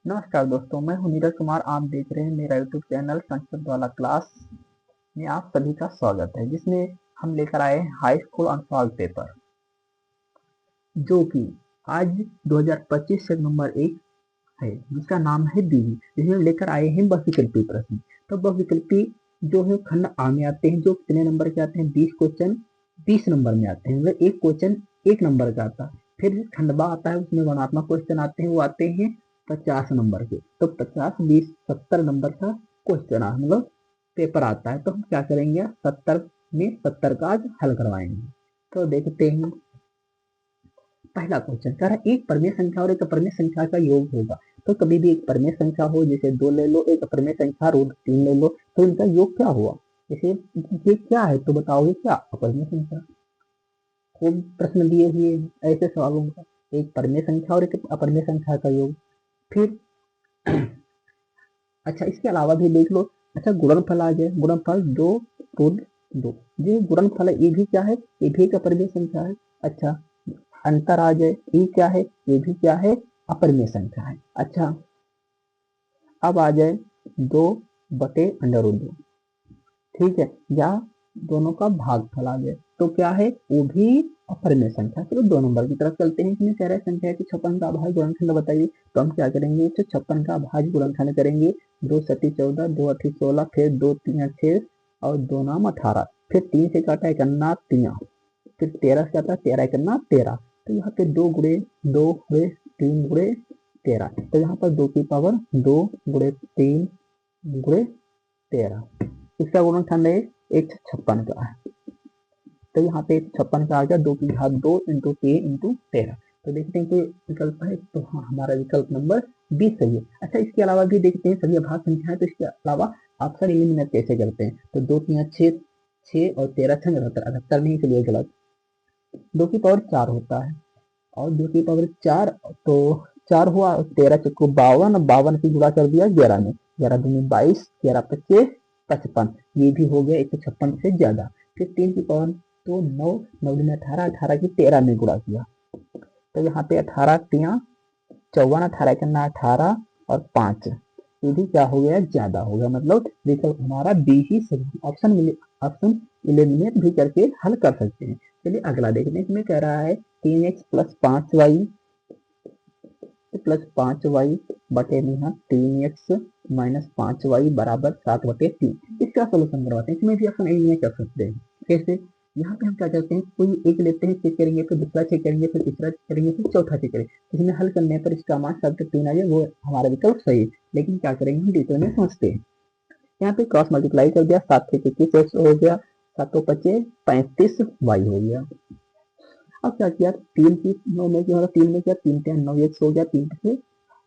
नमस्कार दोस्तों, मैं हूं नीरज कुमार। आप देख रहे हैं मेरा यूट्यूब चैनल संस्कृत वाला क्लास में आप सभी का स्वागत है, जिसमें हम लेकर आए हैं हाई स्कूल अनसॉल्व पेपर, जो कि आज 2025 से नंबर 1 है, जिसका नाम है बीवी। जिसमें लेकर आए हैं बहुविकल्पी प्रश्न। तो बहुविकल्पी जो है खंड आ में आते हैं, जो कितने नंबर के आते हैं? 20 क्वेश्चन 20 नंबर में आते हैं। मतलब एक क्वेश्चन 1 नंबर का आता है। फिर खंड बा आता है, उसमें गुणात्मक क्वेश्चन आते हैं, वो आते हैं 50 नंबर के। तो 50 20 70 नंबर का क्वेश्चन मतलब पेपर आता है। तो हम क्या करेंगे, 70 में 70 का आज हल करवाएंगे। तो देखते हैं, पहला क्वेश्चन कह रहा है एक परिमेय संख्या और एक अपरिमेय संख्या का योग होगा। तो कभी भी एक परिमेय संख्या हो, जैसे 2 ले लो, एक अपरिमेय संख्या रूट 3 ले लो, तो इनका योग क्या हुआ? जैसे ये क्या है तो बताओगे क्या? अपरिमेय संख्या। खूब प्रश्न दिए हुए हैं ऐसे सवालों का, एक परिमेय संख्या और एक अपरिमेय संख्या का योग। फिर अच्छा, इसके अलावा भी देख लो। अच्छा, गुणनफल आ जाए, गुणनफल 2 रूट 2, ये गुणनफल है, ये भी क्या है? ये भी एक अपरिमेय संख्या है। अच्छा, अंतर आ जाए, ये क्या है? ये भी क्या है? अपरिमेय संख्या है। अच्छा, अब आ जाए 2/√2, ठीक है, या दोनों का भागफल आ जाए, तो क्या है? वो भी अपरिमेय संख्या। चलो 2 नंबर की तरफ चलते हैं। इसमें कह रहा है संख्या के 56 का भाज्य गुणनखंड बताइए। तो हम क्या करेंगे, 56 का भाज्य गुणनखंड करेंगे। 2 सती 14, 2 अठी 16, फिर 2 3 6 और 2 नाम 18, फिर 3 से काटा एक अन्ना 3, फिर 13 से आता 13 एक अन्ना 13। तो यहाँ पे 2 गुणे 2 गुणे 3 गुणे 13, तो यहाँ पर 2 की पावर 2 गुणे 3 गुणे 13, इसका गुणनखंड है 156 का है। तो यहाँ पे 156 का आ गया 2 की घात 2 इंटू 3 इंटू 13। तो देखते हैं कोई विकल्प है, तो हाँ, हमारा विकल्प नंबर 20 सही है। अच्छा, इसके अलावा भी देखते हैं सभी अभाज्य संख्या है, तो इसके अलावा ऑप्शन एलिमिनेट कैसे करते हैं। तो 2 3 6, 6 और 13 छंग 78 नहीं, इसलिए गलत। 2 की पावर 4 होता है, और 2 की पावर 4 तो 4 हुआ, 13 चक्को 52, 52 की गुणा कर दिया 11 में, 11 दूनी 22, 11 25 55, ये भी हो गया 156 से ज्यादा। फिर 3 की पावर तो 9, 9 दूनी 18, 18 की 13 में गुणा किया, तो यहाँ पे 18 तिया 54, 18 करना 18 और 5, ये भी क्या हो गया? ज्यादा हो गया। मतलब विकल्प हमारा बी ही सही। ऑप्शन इलिमिनेट भी करके हल कर सकते हैं। चलिए अगला देखते हैं। इसमें कह रहा है 3x plus 5y plus 5y बटे में 3x माइनस 5y बराबर 7/3। इसका सोल्यूशन करवाते हैं। इसमें भी ऑप्शन एलिमिनेट कर सकते हैं। कैसे? यहाँ पे हम क्या करते हैं, कोई एक लेते हैं, चेक करेंगे, फिर दूसरा चेक करेंगे, फिर तीसरा चेक करेंगे, फिर चौथा चेक करेंगे। इसमें हल करने पर इसका मान 7/3 आ जाए, वो हमारा विकल्प सही है। लेकिन क्या करेंगे, हम डिटेल में समझते हैं। यहाँ पे क्रॉस मल्टीप्लाई कर दिया, 7 से 21 हो गया, 7 5 35 वाई हो गया। अब क्या किया, 3 की 9 में क्या होगा, 3 में क्या, 3 10 9 x हो गया, 3 से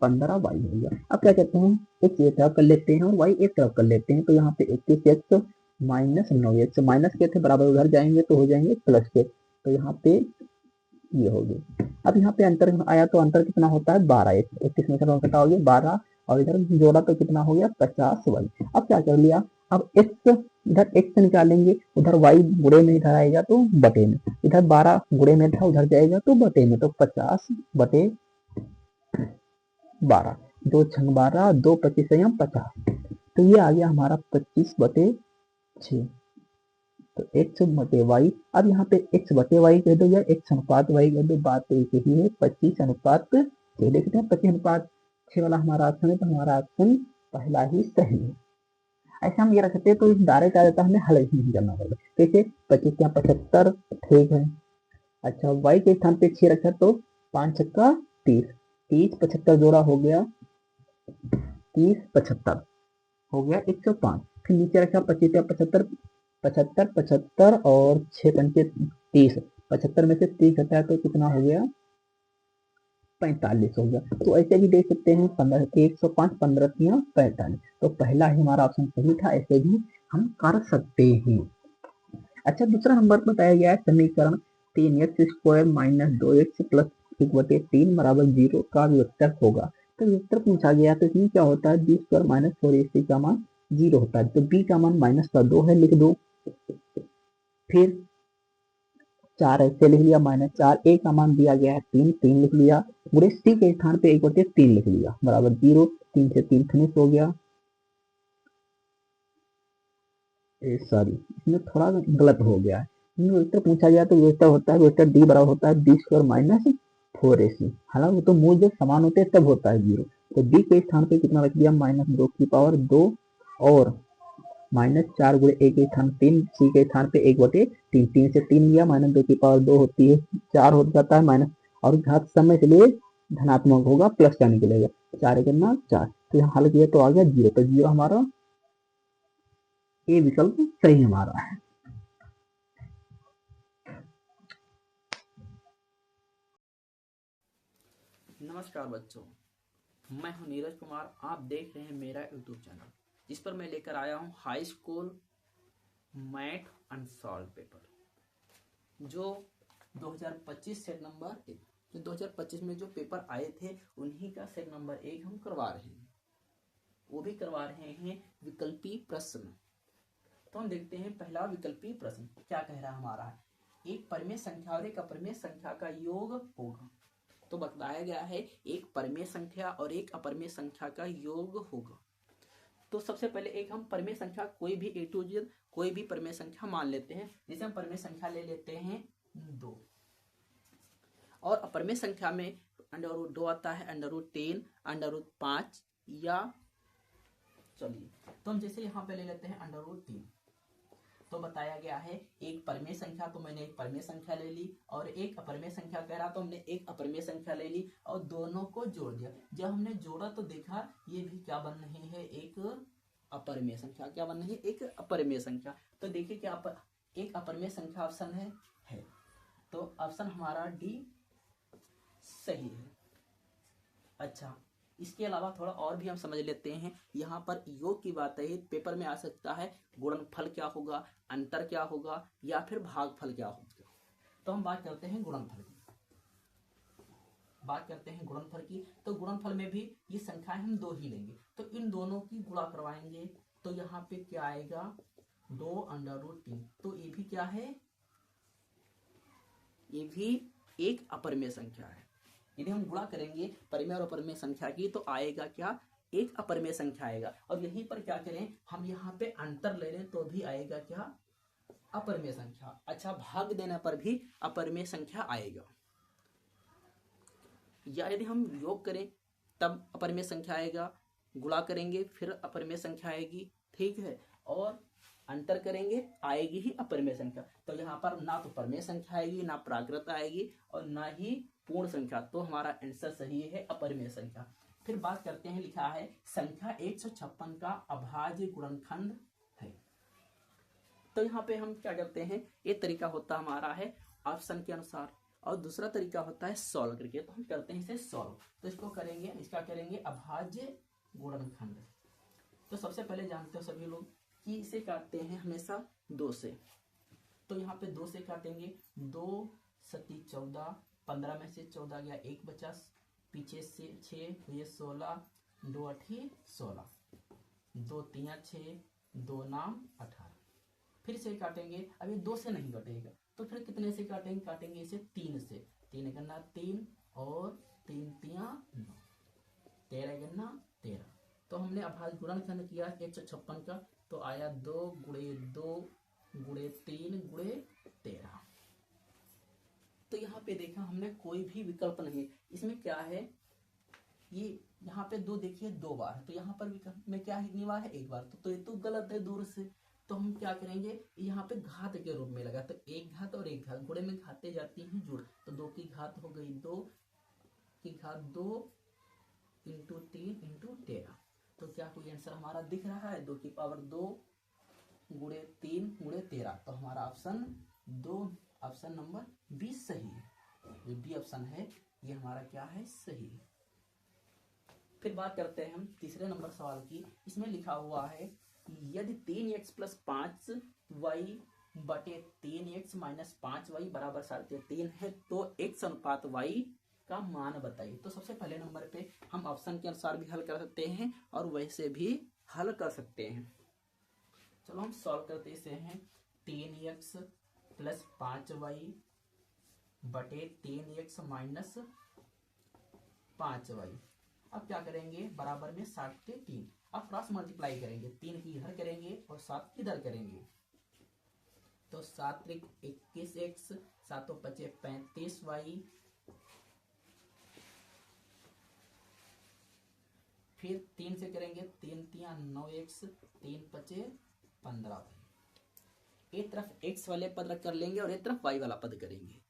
15 वाई हो गया। अब क्या कहते हैं, x एक तरफ कर लेते हैं और y एक तरफ कर लेते हैं। तो यहाँ पे 21x माइनस 9x, माइनस के थे बराबर उधर जाएंगे तो हो जाएंगे प्लस के, तो यहाँ पे ये हो गया। अब यहाँ पे अंतर आया, तो अंतर कितना होता है 12, 21 में से घटा हो गया 12, और इधर जोड़ा तो कितना हो गया 50 वाई। अब क्या कर लिया, अब x इधर x निकालेंगे, उधर y गुणे में इधर आएगा तो बटे में, इधर 12 गुणे में था उधर जाएगा तो बटे में, तो 50/12, 2 छंग 12, 2 25 50, तो ये आ गया हमारा 25/6। तो x बटे वाई। अब यहाँ पे x बटे वाई कह दो या x अनुपात वाई कह दो, बात तो एक ही है, 25/6। देखते हैं 25/6 वाला हमारा ऑप्शन है, तो हमारा ऑप्शन पहला ही सही है। ऐसे हम ये रखते हैं, तो इस डायरेक्ट आ जाता है, हमें हल ही नहीं करना पड़ेगा। कैसे? 25 या 75, ठीक है। अच्छा, वाई के स्थान पे 6 रखा, तो 5 छक्का 30, 30 75 जोड़ा हो गया 30 75 हो गया 105। फिर नीचे रखा 25 या 75, 75 75 और 6 पंचे 30, 75 में से 30 हटाया तो कितना हो गया 45 हो गया। तो ऐसे भी देख सकते हैं 15 105 15 45, तो पहला ही हमारा ऑप्शन सही था। ऐसे भी हम कर सकते हैं। अच्छा, दूसरा नंबर बताया गया है समीकरण 3x² माइनस 2x प्लस 1/3 बराबर 0 का वेक्टर होगा। तो वेक्टर पूछा गया, तो इसमें क्या होता है, b² माइनस 4ac का मान 0 होता है, तो b का मान -2 है, लिख दो। फिर 4 ऐसे लिख लिया, -4, a का मान दिया गया है 3, 3 लिख लिया, पूरे c के स्थान पे 1/3 लिख लिया, बराबर 0, 3 से 3 फिनिश हो गया। सॉरी, इसमें थोड़ा गलत हो गया है, वेक्टर पूछा गया तो वेक्टर होता है, वेक्टर डी बराबर होता है b² - 4ac, हालांकि तो मूल जब समान होते हैं तब होता है 0, तो b के स्थान पे कितना रख दिया, -2 और -4 गुणे a के स्थान 3, c के स्थान पे 1/3, 3 से 3 गया, -2 होती है 4 हो जाता है, माइनस और घात समय के लिए धनात्मक होगा, प्लस का निकलेगा, 4 करना 4, तो यहाँ हल किया तो आ गया 0, तो 0 हमारा ए विकल्प सही हमारा है। नमस्कार बच्चों, मैं हूं नीरज कुमार। आप देख रहे हैं मेरा यूट्यूब चैनल, जिस पर मैं लेकर आया हूं high school math unsolved paper, जो 2025 सेट नंबर 1, जो 2025 में जो पेपर आए थे उन्हीं का सेट नंबर 1 हम करवा रहे हैं। वो भी करवा रहे हैं विकल्पी प्रश्न। तो हम देखते हैं पहला विकल्पी प्रश्न क्या कह रहा हमारा है, एक परिमेय संख्या और एक अपरिमेय संख्या का योग होगा। तो बताया गया है एक परिमेय संख्या और एक अपरिमेय संख्या का योग होगा। तो सबसे पहले एक हम परिमेय संख्या कोई भी ए टू जेड कोई भी परिमेय संख्या मान लेते हैं, जिसे हम परिमेय संख्या ले लेते हैं 2, और अपरिमेय संख्या में √2 आता है, √10, √5, या चलिए तो हम जैसे यहाँ पे ले लेते हैं √3। तो बताया गया है एक परिमेय संख्या, तो मैंने एक परिमेय संख्या ले ली, और एक अपरिमेय संख्या कह रहा तो हमने एक अपरिमेय संख्या ले ली और दोनों को जोड़ दिया। जब हमने जोड़ा तो देखा ये भी क्या बन रही है, एक अपरिमेय संख्या। क्या बन रही है, एक अपरिमेय संख्या। तो देखिए क्या एक अपरिमेय संख्या ऑप्शन है। तो ऑप्शन हमारा डी सही है। अच्छा, इसके अलावा थोड़ा और भी हम समझ लेते हैं। यहाँ पर योग की बात है, पेपर में आ सकता है गुणनफल क्या होगा, अंतर क्या होगा, या फिर भागफल क्या होगा। तो हम बात करते हैं गुणनफल की। तो गुणनफल में भी ये संख्याएं हम 2 ही लेंगे, तो इन दोनों की गुणा करवाएंगे। तो यहाँ पे क्या आएगा, 2√3। तो ये भी क्या है, ये भी एक अपरिमेय संख्या है। यदि हम गुणा करेंगे परिमेय और अपरिमेय संख्या की तो आएगा क्या, एक अपरिमेय संख्या आएगा। और यहीं पर क्या करें, हम यहाँ पे अंतर ले लें तो भी आएगा क्या, अपरिमेय संख्या। अच्छा, भाग देने पर भी अपरिमेय संख्या आएगा, या यदि हम योग करें तब अपरिमेय संख्या आएगा, गुणा करेंगे फिर अपरिमेय संख्या आएगी, ठीक है, और अंतर करेंगे आएगी ही अपरिमेय संख्या। तो यहाँ पर ना तो परिमेय संख्या आएगी, ना प्राकृत आएगी, और ना ही पूर्ण संख्या। तो हमारा आंसर सही है, अपरिमेय संख्या। फिर बात करते हैं, लिखा है संख्या 156 का अभाज्य गुणनखंड है। तो यहाँ पे हम क्या करते हैं, एक तरीका होता हमारा है ऑप्शन के अनुसार, और दूसरा तरीका होता है सॉल्व करके। तो हम करते हैं इसे सॉल्व। तो इसको करेंगे, इसका करेंगे अभाज्य गुणनखंड। तो सबसे पहले जानते हो सभी लोग कि इसे काटते हैं हमेशा 2 से। तो यहाँ पे 2 से काटेंगे, 2 सती 14, 15 में से 14 गया 1 बचा, पीछे से 6 ये 16, 2 8 16, 2 3 6, 2 9 18। फिर से काटेंगे, अभी 2 से नहीं कटेगा, तो फिर कितने से काटेंगे, काटेंगे इसे 3 से। 3 गन्ना 3 और 3 तिया 9, 13 गन्ना 13। तो हमने अभाज्य गुणनखंड किया 156 का, तो आया 2 गुणे 2 गुणे 3 गुणे 13। तो यहाँ पे देखा हमने कोई भी विकल्प नहीं, इसमें क्या है, ये यहाँ पे 2 देखिए 2 बार है, तो यहाँ पर विकल्प में क्या है, कितनी बार है, 1 बार। तो ये तो गलत है दूर से। तो हम क्या करेंगे, यहाँ पे घात के रूप में लगा, तो 1 घात और 1 घात, गुणे में घाते जाती हैं जुड़, तो 2 की घात हो गई 2 की घात 2 इंटू 3 इंटू 13। तो क्या कोई आंसर हमारा दिख रहा है, 2 की पावर 2 गुणे 3 गुणे 13। तो हमारा ऑप्शन 2, ऑप्शन नंबर 20 सही है। जो बी ऑप्शन है ये हमारा क्या है, सही है। फिर बात करते हैं हम तीसरे नंबर सवाल की। इसमें लिखा हुआ है यदि 3x + 5y बटे 3x - 5y बराबर 3.5 है तो x अनुपात y का मान बताइए। तो सबसे पहले नंबर पे हम ऑप्शन के अनुसार भी हल कर सकते हैं और वैसे भी हल कर सकते हैं। चलो हम सॉल्व करते इसे हैं, 3x + 5y बटे 3x माइनस 5y। अब क्या करेंगे, बराबर में 7 के 3। अब क्रॉस मल्टीप्लाई करेंगे, 3 की इधर करेंगे और 7 इधर करेंगे, तो 7 त्रिक 21x, 7 पचे 35y, फिर 3 से करेंगे, 3 तिया 9x, 3 पचे 15y। एक तरफ x वाले पद रख कर लेंगे और एक तरफ y वाला पद करेंगे।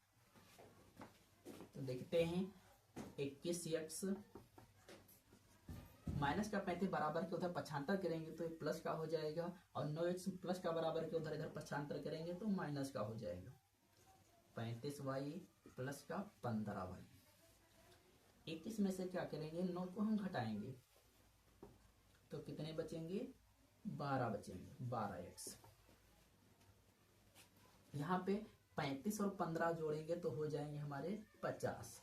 तो देखते हैं 21x माइनस का 35 बराबर के उधर पक्षांतर करेंगे तो प्लस का हो जाएगा, और 9x प्लस का बराबर के उधर इधर पक्षांतर करेंगे तो माइनस का हो जाएगा। 35y प्लस का 15y। 21 में से क्या करेंगे, 9 को हम घटाएंगे तो कितने बचेंगे, 12 बचेंगे, 12x। यहाँ पे 35 और 15 जोड़ेंगे तो हो जाएंगे हमारे 50।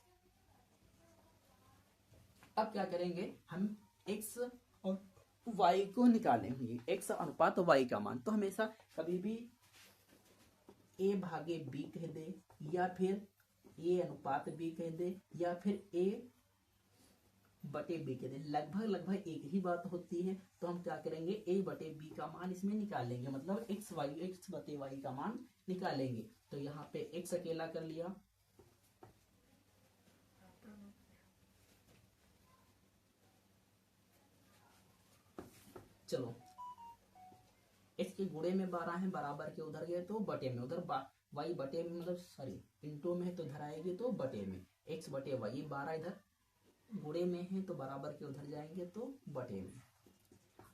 अब क्या करेंगे, हम x और y को निकालेंगे, x अनुपात y का मान। तो हमेशा कभी भी a भागे b कह दे, या फिर a अनुपात b कह दे, या फिर a बटे b कह दे, लगभग एक ही बात होती है। तो हम क्या करेंगे, a बटे b का मान इसमें निकालेंगे, मतलब x बटे y का मान निकालेंगे। तो यहाँ पे x अकेला कर लिया, चलो x के गुणे में 12 है, बराबर के उधर गए तो बटे में, उधर y बटे में, मतलब सॉरी इंटू में है तो इधर आएगी तो बटे में, x बटे y, 12 इधर गुणे में है तो बराबर के उधर जाएंगे तो बटे में।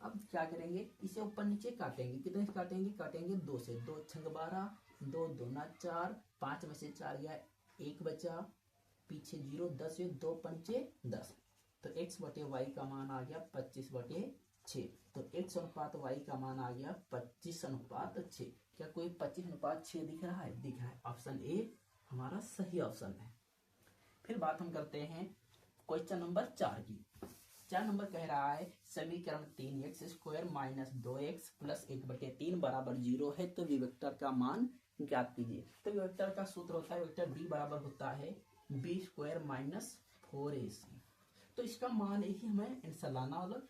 अब क्या करेंगे, इसे ऊपर नीचे काटेंगे, कितने से काटेंगे, काटेंगे 2 से, 2 छंग 12, 2 दूना 4, 5 में से 4 गया 1 बचा, पीछे 0, 10 है, 2 पंचे 10, तो x बटे y का मान आ गया 25 बटे 6। तो x अनुपात y का मान आ गया 25 अनुपात 6। क्या कोई 25 अनुपात 6 दिख रहा है, दिख रहा है। ऑप्शन ए हमारा सही ऑप्शन है। फिर बात हम करते हैं क्वेश्चन नंबर 4 की। 4 नंबर कह रहा है समीकरण 3x² माइनस 2x प्लस 1/3 बराबर 0 है, तो विवेक्टर का मान ज्ञात कीजिए। तो विवेक्टर का सूत्र होता है, वेक्टर b बराबर होता है b² माइनस 4ac। तो इसका मान ही हमें आंसर लाना होगा,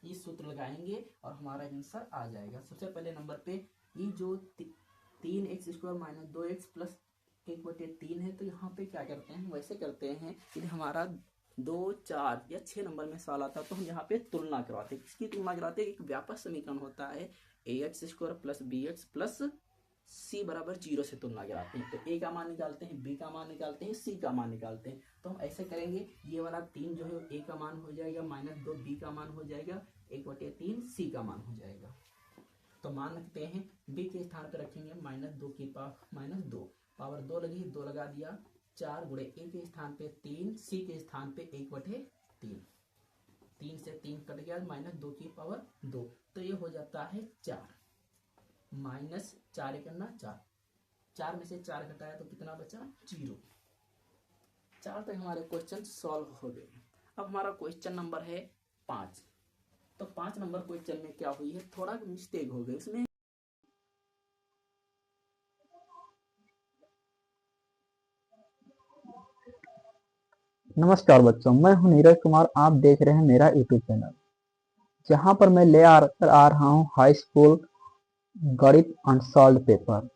ये सूत्र लगाएंगे और हमारा आंसर आ जाएगा। सबसे पहले नंबर पे ये जो 3x² माइनस 2x प्लस 1/3 है, तो यहाँ पे क्या करते हैं, वैसे करते हैं यदि हमारा 2, 4 या 6 नंबर में सवाल आता है तो हम यहाँ पे तुलना करवाते हैं। किसकी तुलना कराते हैं, एक व्यापक समीकरण होता है ax² plus bx plus c बराबर 0 से तुलना कराते हैं। तो a का मान निकालते हैं, b का मान निकालते हैं, c का मान निकालते हैं। तो हम ऐसे करेंगे, ये वाला 3 जो है a का मान हो जाएगा, माइनस 2 b का मान हो जाएगा, 1/3 c का मान हो जाएगा। तो मान रखते हैं b के स्थान पर रखेंगे माइनस 2 की -2 पावर 2 लगी, 2 लगा दिया, 4 गुणे a के स्थान पे 3, c के स्थान पे 1/3, 3 से 3 कट गया, -2 की पावर 2, तो ये हो जाता है 4, माइनस 4 करना 4, 4 में से 4 घटाया तो कितना बचा, 0। 4 तक हमारे क्वेश्चन सॉल्व हो गए। अब हमारा क्वेश्चन नंबर है 5। तो 5 नंबर क्वेश्चन में क्या हुई है, थोड़ा मिस्टेक हो गई उसमें। नमस्कार बच्चों, मैं हूं नीरज कुमार। आप देख रहे हैं मेरा यूट्यूब चैनल, जहां पर मैं ले आ रहा हूं हाई स्कूल गणित अनसॉल्व पेपर,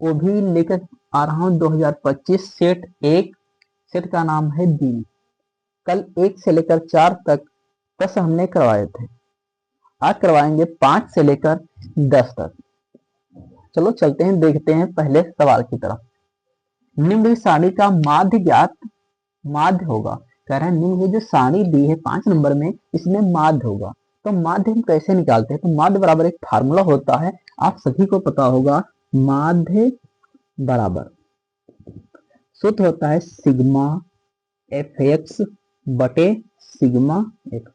वो भी लेकर आ रहा हूं 2025 सेट 1। सेट का नाम है बी। कल 1 से लेकर 4 तक प्रश्न हमने करवाए थे, आज करवाएंगे 5 से लेकर 10 तक। चलो चलते हैं, देखते हैं पहले सवाल की तरफ। निम्न सारणी का माध्य ज्ञात, माध्य होगा। कह रहे हैं निम्न जो सारणी दी है 5 नंबर में, इसमें माध्य होगा। तो माध्य हम कैसे निकालते हैं, तो माध्य बराबर एक फार्मूला होता है, आप सभी को पता होगा। माध्य बराबर सूत्र होता है सिग्मा fx बटे सिग्मा f,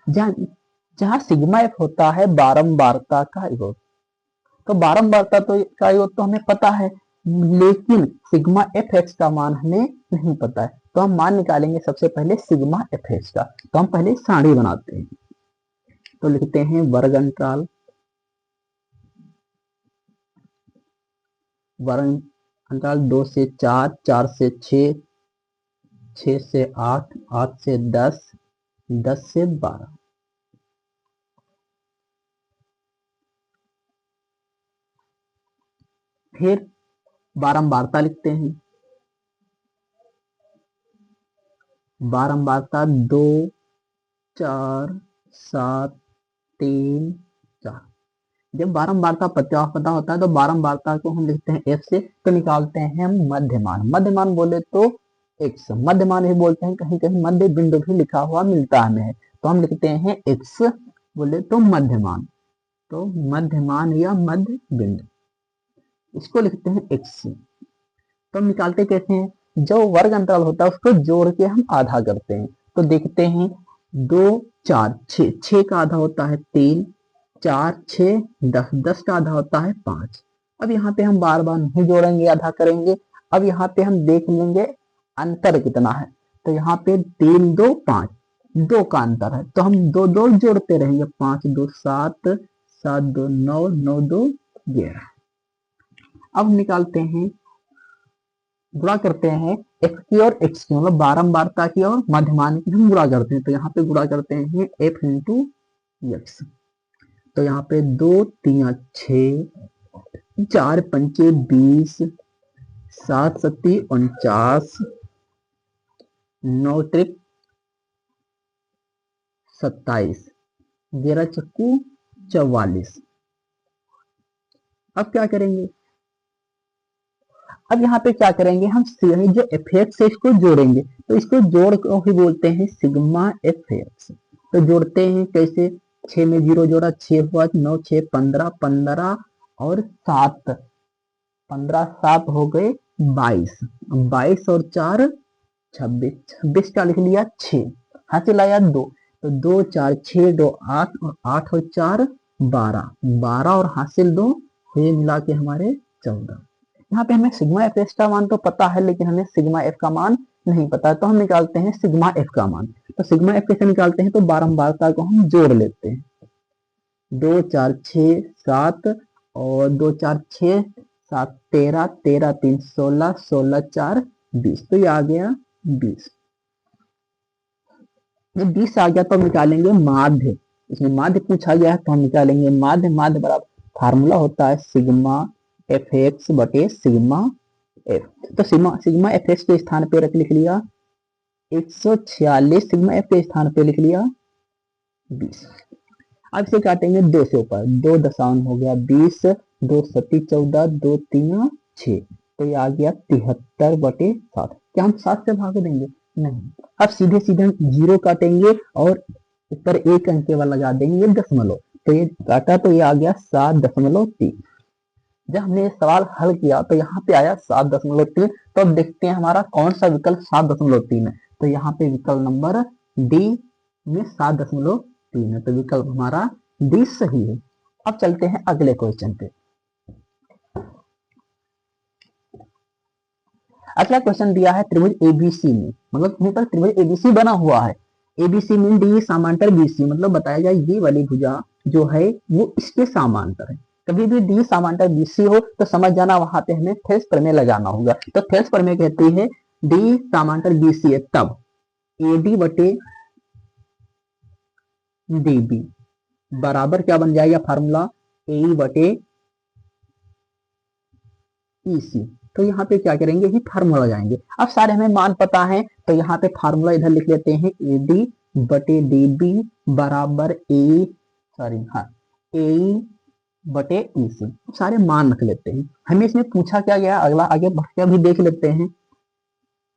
जहां सिग्मा f होता है बारंबारता का योग। तो बारंबारता का योग तो हमें पता है, लेकिन सिग्मा fx का मान हमें नहीं पता है। तो हम मान निकालेंगे सबसे पहले सिग्मा fx का। तो हम पहले सारणी बनाते हैं, तो लिखते हैं वर्ग अंतराल अंतराल 2 से 4, 4 से 6, 6 से 8, 8 से 10, 10 से 12। फिर बारंबारता लिखते हैं। बारंबारता 2, 4, 7, 3, 4। जब बारंबारता पता होता है तो बारंबारता को हम लिखते हैं f से, तो निकालते हैं हम मध्यमान। मध्यमान बोले तो x, मध्यमान भी बोलते हैं, कहीं कहीं मध्य बिंदु भी लिखा हुआ मिलता है हमें, तो हम लिखते हैं x बोले तो मध्यमान, तो मध्यमान या मध्य बिंदु, इसको लिखते हैं x। तो हम निकालते कैसे हैं, जो वर्ग अंतराल होता है उसको जोड़ के हम आधा करते हैं। तो देखते हैं 2, 4, 6, 6 का आधा होता है 3, 4, 6, 10, 10 का आधा होता है 5। अब यहाँ पे हम बार बार नहीं जोड़ेंगे, आधा करेंगे। अब यहाँ पे हम देख लेंगे अंतर कितना है, तो यहाँ पे 3, 2, 5, 2 का अंतर है, तो हम 2, 2 जोड़ते रहेंगे। 5, 2, 7, 7, 2, 9, 9, 2, 11। अब निकालते हैं, गुणा करते हैं x की और x की, मतलब बारंबारता की और मध्यमान की हम गुणा करते हैं। तो यहाँ पे गुणा करते हैं f इंटू एक्स, तो यहाँ पे 2, 3, 6, 4, 5, 20, 7, 7, 49, 9 त्रिक 27, 11 चक्कू 44। अब क्या करेंगे, अब यहाँ पे क्या करेंगे, हम जो एफ एक्स है इसको जोड़ेंगे, तो इसको जोड़ को ही बोलते हैं सिग्मा एफ एक्स। तो जोड़ते हैं कैसे, 6 में 0 जोड़ा 6 हुआ, 9, 6, 15, 15 और 7, 15, 7 हो गए 22, 22 और 4 26, 26 का लिख लिया 6, हासिल आया 2, तो 2, 4, 6, 2, 8 और 8 और 4 12, 12 और हासिल 2, ये मिला के हमारे 14। यहाँ पे हमें सिग्मा एफ एक्स का मान तो पता है, लेकिन हमें सिग्मा एफ का मान नहीं पता है, तो हम निकालते हैं सिग्मा एफ का मान। तो सिग्मा एफ कैसे निकालते हैं, तो बारंबारता को हम जोड़ लेते हैं। 2, 4, 6, 7 और 2, 4, 6, 7, 13, 13, 3, 16, 16, 4, 20, तो ये आ गया 20। जब 20 आ गया तो हम निकालेंगे माध्य, इसमें माध्य पूछा गया है तो हम निकालेंगे माध्य। माध्य बराबर फार्मूला होता है सिग्मा एफ एक्स बटे सिग्मा एफ, तो सिग्मा एफ एक्स के स्थान पे लिख लिया 146, सिग्मा एफ के स्थान पे लिख लिया 20। अब इसे काटेंगे 2 से ऊपर, 2 दशमलव हो गया 20, 2 सती 14, 2 3 6, तो ये आ गया 73 बटे 7। क्या हम 7 से भाग देंगे, नहीं। अब सीधे सीधे हम 0 काटेंगे और ऊपर एक अंक वाला लगा देंगे दशमलव, तो ये काटा तो ये आ गया 7.3। जब हमने ये सवाल हल किया तो यहाँ पे आया 7.3, तो अब देखते हैं हमारा कौन सा विकल्प 7.3 है, तो यहाँ पे विकल्प नंबर डी में 7.3 है, तो विकल्प हमारा डी सही है। अब चलते हैं अगले क्वेश्चन पे। अगला क्वेश्चन दिया है त्रिभुज एबीसी में, मतलब कहीं पर त्रिभुज एबीसी बना हुआ है, एबीसी में डी समांतर बीसी, मतलब बताया जाए ये वाली भुजा जो है वो इसके समांतर है। कभी भी डी समांतर बीसी हो तो समझ जाना वहां पे हमें थेल्स प्रमेय लगाना होगा। तो थेल्स प्रमेय कहती है डी समांतर बीसी है तब एडी बटे डीबी बराबर क्या बन जाएगा फार्मूला, ए बटे ईसी। तो यहाँ पे क्या करेंगे, ही फार्मूला लगाएंगे। अब सारे हमें मान पता है तो यहाँ पे फार्मूला इधर लिख लेते हैं, ए डी बटे डी बी बराबर ए बटे ई सी। सारे मान रख लेते हैं। हमें इसमें पूछा क्या गया, अगला आगे बढ़ के अभी देख लेते हैं।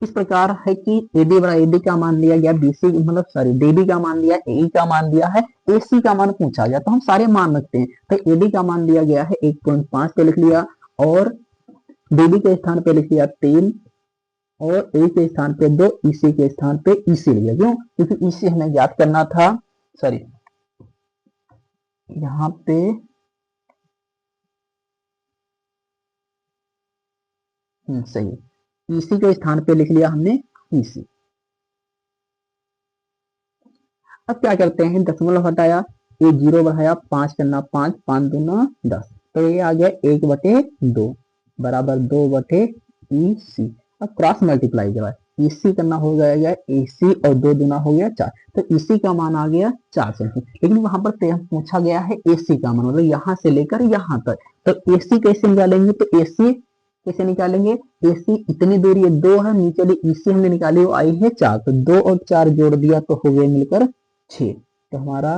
इस प्रकार है कि एडी बड़ा एडी का मान लिया गया, बीसी मतलब डीबी का मान लिया, ए का मान दिया है, एसी का मान पूछा गया, तो हम सारे मान रखते हैं। तो एडी का मान दिया गया है 1.5 पे लिख लिया, और डीबी के स्थान पे लिख लिया 3, और ए के स्थान पे 2, ईसी के स्थान पे ईसी लिया। क्यों, क्योंकि ईसी हमें याद करना था, सॉरी यहाँ पे सही, ईसी के स्थान पे लिख लिया हमने ईसी। अब क्या करते हैं, दशमलव हटाया, ये 0 बढ़ाया, 5 करना 5, 5 दूना 10, तो ये आ गया 1/2। बराबर 2/EC। अब क्रॉस मल्टीप्लाई के बाद EC करना हो जाएगा AC और 2 दूना हो गया 4, तो EC का मान आ गया 4 सेंटीमीटर। लेकिन वहां पर पूछा गया है AC का मान, मतलब यहाँ से लेकर यहाँ तक। तो AC कैसे निकालेंगे, तो AC कैसे निकालेंगे, AC इतनी दूरी है 2 है, नीचे वाली EC हमने निकाली वो आई है 4, तो 2 और 4 जोड़ दिया तो हो गए मिलकर 6। तो हमारा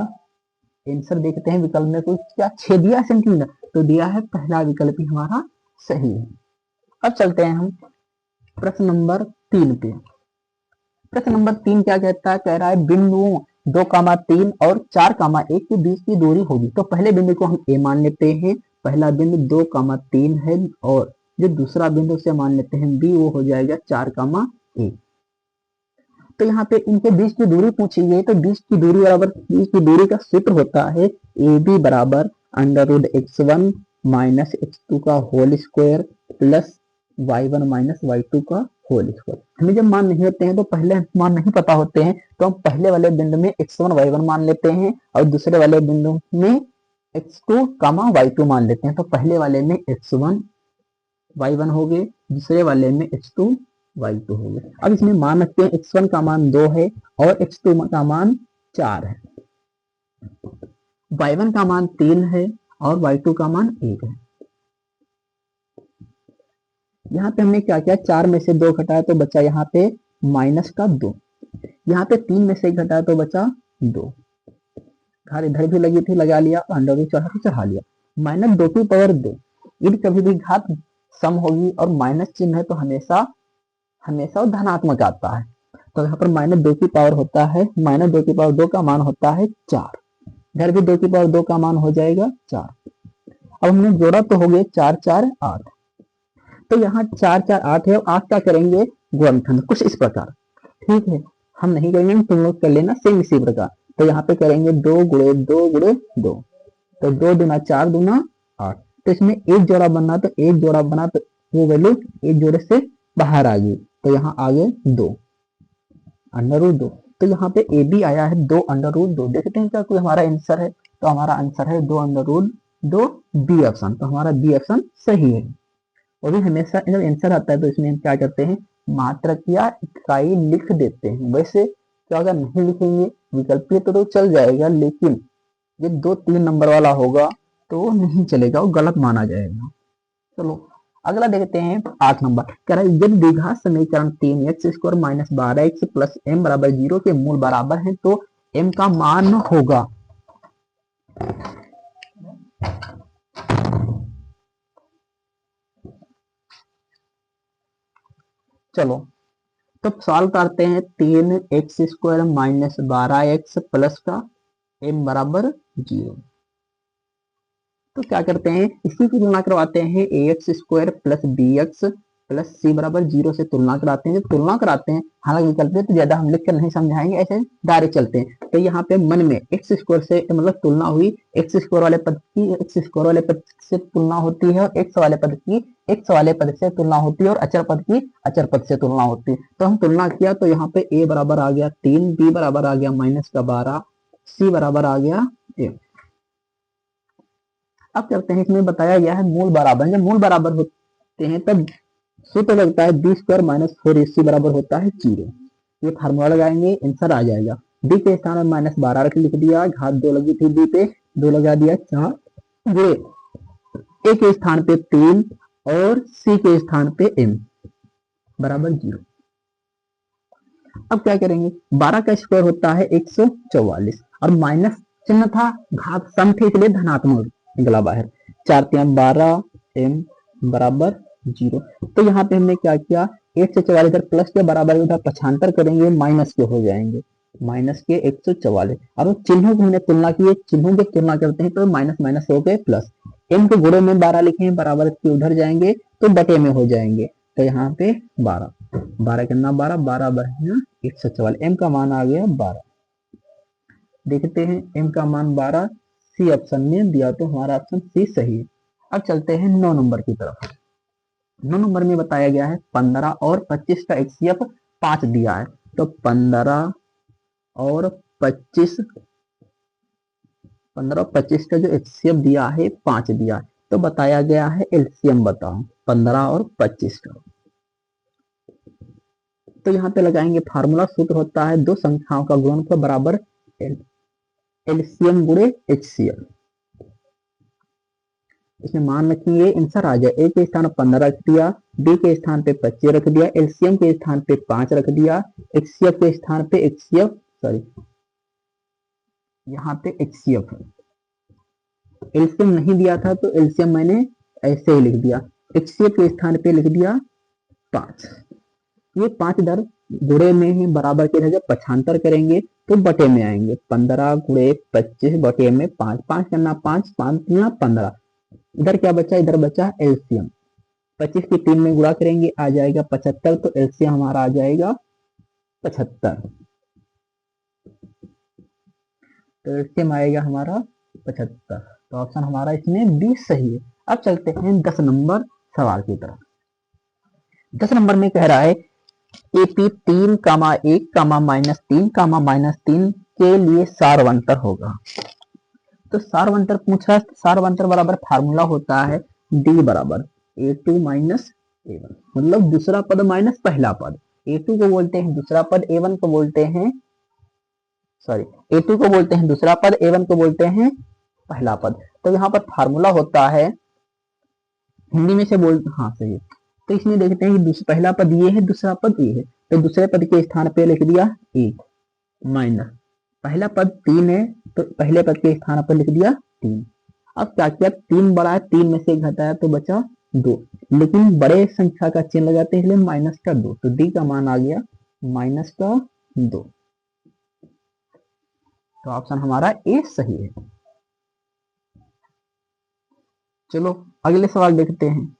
आंसर देखते हैं विकल्प में कुछ क्या 6 दिया है सेंटीमीटर, तो दिया है पहला विकल्प ही हमारा सही है। अब चलते हैं हम प्रश्न नंबर 3 पे। प्रश्न नंबर 3 क्या कहता है, कह रहा है बिंदुओं 2,3 और 4,1 के बीच की दूरी होगी। तो पहले बिंदु को हम ए मान लेते हैं, पहला बिंदु 2,3 है, और जो दूसरा बिंदु से मान लेते हैं बी, वो हो जाएगा 4,1। तो यहाँ पे इनके बीच की दूरी पूछी गई, तो बीच की दूरी बराबर, बीच की दूरी का सूत्र होता है ए बी बराबर √x1 माइनस x2 का whole square plus y1 minus y2 का होल स्क्वायर। हमें जब मान नहीं होते हैं, तो पहले मान नहीं पता होते हैं, तो हम पहले वाले बिंदु में x1 y1 मान लेते हैं और दूसरे वाले बिंदु में x2 y2 मान लेते हैं। तो पहले वाले में x1 y1 हो गए, दूसरे वाले में x2 y2 हो गए। अब इसमें मान रखते हैं x1 का मान 2 है और x2 का मान 4 है, y1 का मान 3 है और y2 का मान 1 है। यहाँ पे हमने क्या किया, 4 में से 2 घटाया तो बचा यहाँ पे माइनस का 2, यहाँ पे 3 में से 1 घटाया तो बचा 2, घात इधर भी लगी थी लगा लिया, अंडर रूट चढ़ा लिया, -2 की पावर 2। यदि कभी भी घात सम होगी और माइनस चिन्ह है तो हमेशा हमेशा धनात्मक आता है। तो यहाँ पर -2 की पावर होता है, -2 की पावर 2 का मान होता है 4, इधर भी 2 की पावर 2 का मान हो जाएगा 4। अब हमने जोड़ा तो हो गए 4 4 8, तो यहाँ 4 4 8 है, 8 का करेंगे गुणनखंड कुछ इस प्रकार, ठीक है, हम नहीं करेंगे, तुम लोग कर लेना सेम इसी प्रकार। तो यहाँ पे करेंगे 2 गुणे 2 गुणे 2, तो 2 दूना 4 दूना 8, तो इसमें एक जोड़ा बना, तो एक जोड़ा बना तो वो वैल्यू एक जोड़े से बाहर आ गई, तो यहाँ आ गए 2 √2। तो यहाँ पे ए बी आया है 2 √2। देखते हैं क्या कोई हमारा आंसर है, तो हमारा आंसर है 2 √2 बी ऑप्शन। तो हमारा बी ऑप्शन सही है। और भी हमेशा जब आंसर आता है तो इसमें हम क्या करते हैं, मात्रक या इकाई लिख देते हैं। वैसे क्या अगर नहीं लिखेंगे विकल्प तो चल जाएगा, लेकिन ये 2-3 नंबर वाला होगा तो नहीं चलेगा, वो गलत माना जाएगा। चलो अगला देखते हैं 8 नंबर, कह रहा है यदि द्विघात समीकरण 3x² minus 12x plus m बराबर 0 के मूल बराबर है तो m का मान होगा। चलो तो सवाल करते हैं 3x² माइनस 12x प्लस का m बराबर 0। तो क्या करते हैं, इसी की तुलना करवाते हैं ax² plus bx plus c बराबर 0 से तुलना कराते हैं। जब तुलना कराते हैं, हालांकि विकल्प तो ज्यादा हम लिख कर नहीं समझाएंगे, ऐसे डायरेक्ट चलते हैं। तो यहाँ पे मन में x² से मतलब तुलना हुई, x² वाले पद की x² वाले पद से तुलना होती है और x वाले पद की x वाले पद से तुलना होती है और अचर पद की अचर पद से तुलना होती है। तो हम तुलना किया तो यहाँ पे a बराबर आ गया 3, b बराबर आ गया -12, c बराबर आ गया 1। अब करते हैं, इसमें बताया गया है मूल बराबर, जब मूल बराबर होते हैं तब सूत्र लगता है b² माइनस 4ac बराबर होता है 0। ये फार्मूला लगाएंगे, आंसर आ जाएगा। b के स्थान में -12 रख लिख दिया, घात 2 लगी थी b पे, 2 लगा दिया 4, ये a के स्थान पे 3 और c के स्थान पे m बराबर 0। अब क्या करेंगे, 12 का स्क्वायर होता है 144 और माइनस चिन्ह था, घात सम थे इसलिए धनात्मक निकला बाहर, 4 3 12 m बराबर 0। तो यहाँ पे हमने क्या किया, 144 इधर प्लस के बराबर उधर पक्षांतर करेंगे, माइनस के हो जाएंगे, माइनस के 144। अब चिन्हों की हमने तुलना की, चिन्हों की तुलना करते हैं तो माइनस माइनस हो गए प्लस, m के गुणे में 12 लिखे हैं, बराबर के उधर जाएंगे तो बटे में हो जाएंगे। तो यहाँ पे 12 कितना 12 12 बढ़िया 144, m का मान आ गया 12। देखते हैं m का मान 12 सी ऑप्शन में दिया, तो हमारा ऑप्शन सी सही है। अब चलते हैं 9 नंबर की तरफ। 9 नंबर में बताया गया है 15 और 25 का HCF 5 दिया है। तो 15 और 25 का जो HCF दिया है 5 दिया है, तो बताया गया है एलसीएम बताओ 15 और 25 का। तो यहाँ पे लगाएंगे फार्मूला, सूत्र होता है दो संख्याओं का गुणनफल बराबर एलसीएम गुणे एचसीएफ। इसमें मान रखेंगे, आंसर आ जाए, ए के स्थान पर 15 रख दिया, बी के स्थान पे 25 रख दिया, एलसीएम के स्थान पे 5 रख दिया, एचसीएफ के स्थान पे एचसीएफ, सॉरी यहाँ पे एचसीएफ है, एलसीएम नहीं दिया था तो एलसीएम मैंने ऐसे ही लिख दिया, एचसीएफ के स्थान पे लिख दिया 5। ये 5 इधर गुणे में है, बराबर के जब पक्षांतर करेंगे तो बटे में आएंगे, 15 गुणे 25 बटे में 5, 5 करना 5, 5 गुना 15, इधर क्या बचा, इधर बचा एलसीएम, 25 की 3 में गुणा करेंगे आ जाएगा 75, तो एलसीएम हमारा आ जाएगा 75, तो एलसीएम आएगा हमारा 75। तो ऑप्शन हमारा इसमें 20 सही है। अब चलते हैं 10 नंबर सवाल की तरफ। 10 नंबर में कह रहा है एपी 3, 1, -3, के लिए सारवंतर होगा। तो सारवंतर पूछा, सारवंतर बराबर फार्मूला होता है डी बराबर A2 माइनस A1, मतलब दूसरा पद माइनस पहला पद। A2 को बोलते हैं दूसरा पद, A1 को बोलते हैं, सॉरी A2 को बोलते हैं दूसरा पद, A1 को बोलते हैं पहला पद। तो यहाँ पर फार्मूला होता है, हिंदी में से बोल, हाँ सही है। तो इसमें देखते हैं कि पहला पद ये है, दूसरा पद ये है, तो दूसरे पद के स्थान पे लिख दिया 1 माइनस, पहला पद 3 है तो पहले पद के स्थान पर लिख दिया 3। अब क्या किया, 3 बड़ा है, 3 में से घटाया तो बचा 2, लेकिन बड़े संख्या का चिन्ह लगाते हैं इसलिए माइनस का 2, तो डी का मान आ गया माइनस का 2। तो ऑप्शन हमारा ए सही है। चलो अगले सवाल देखते हैं।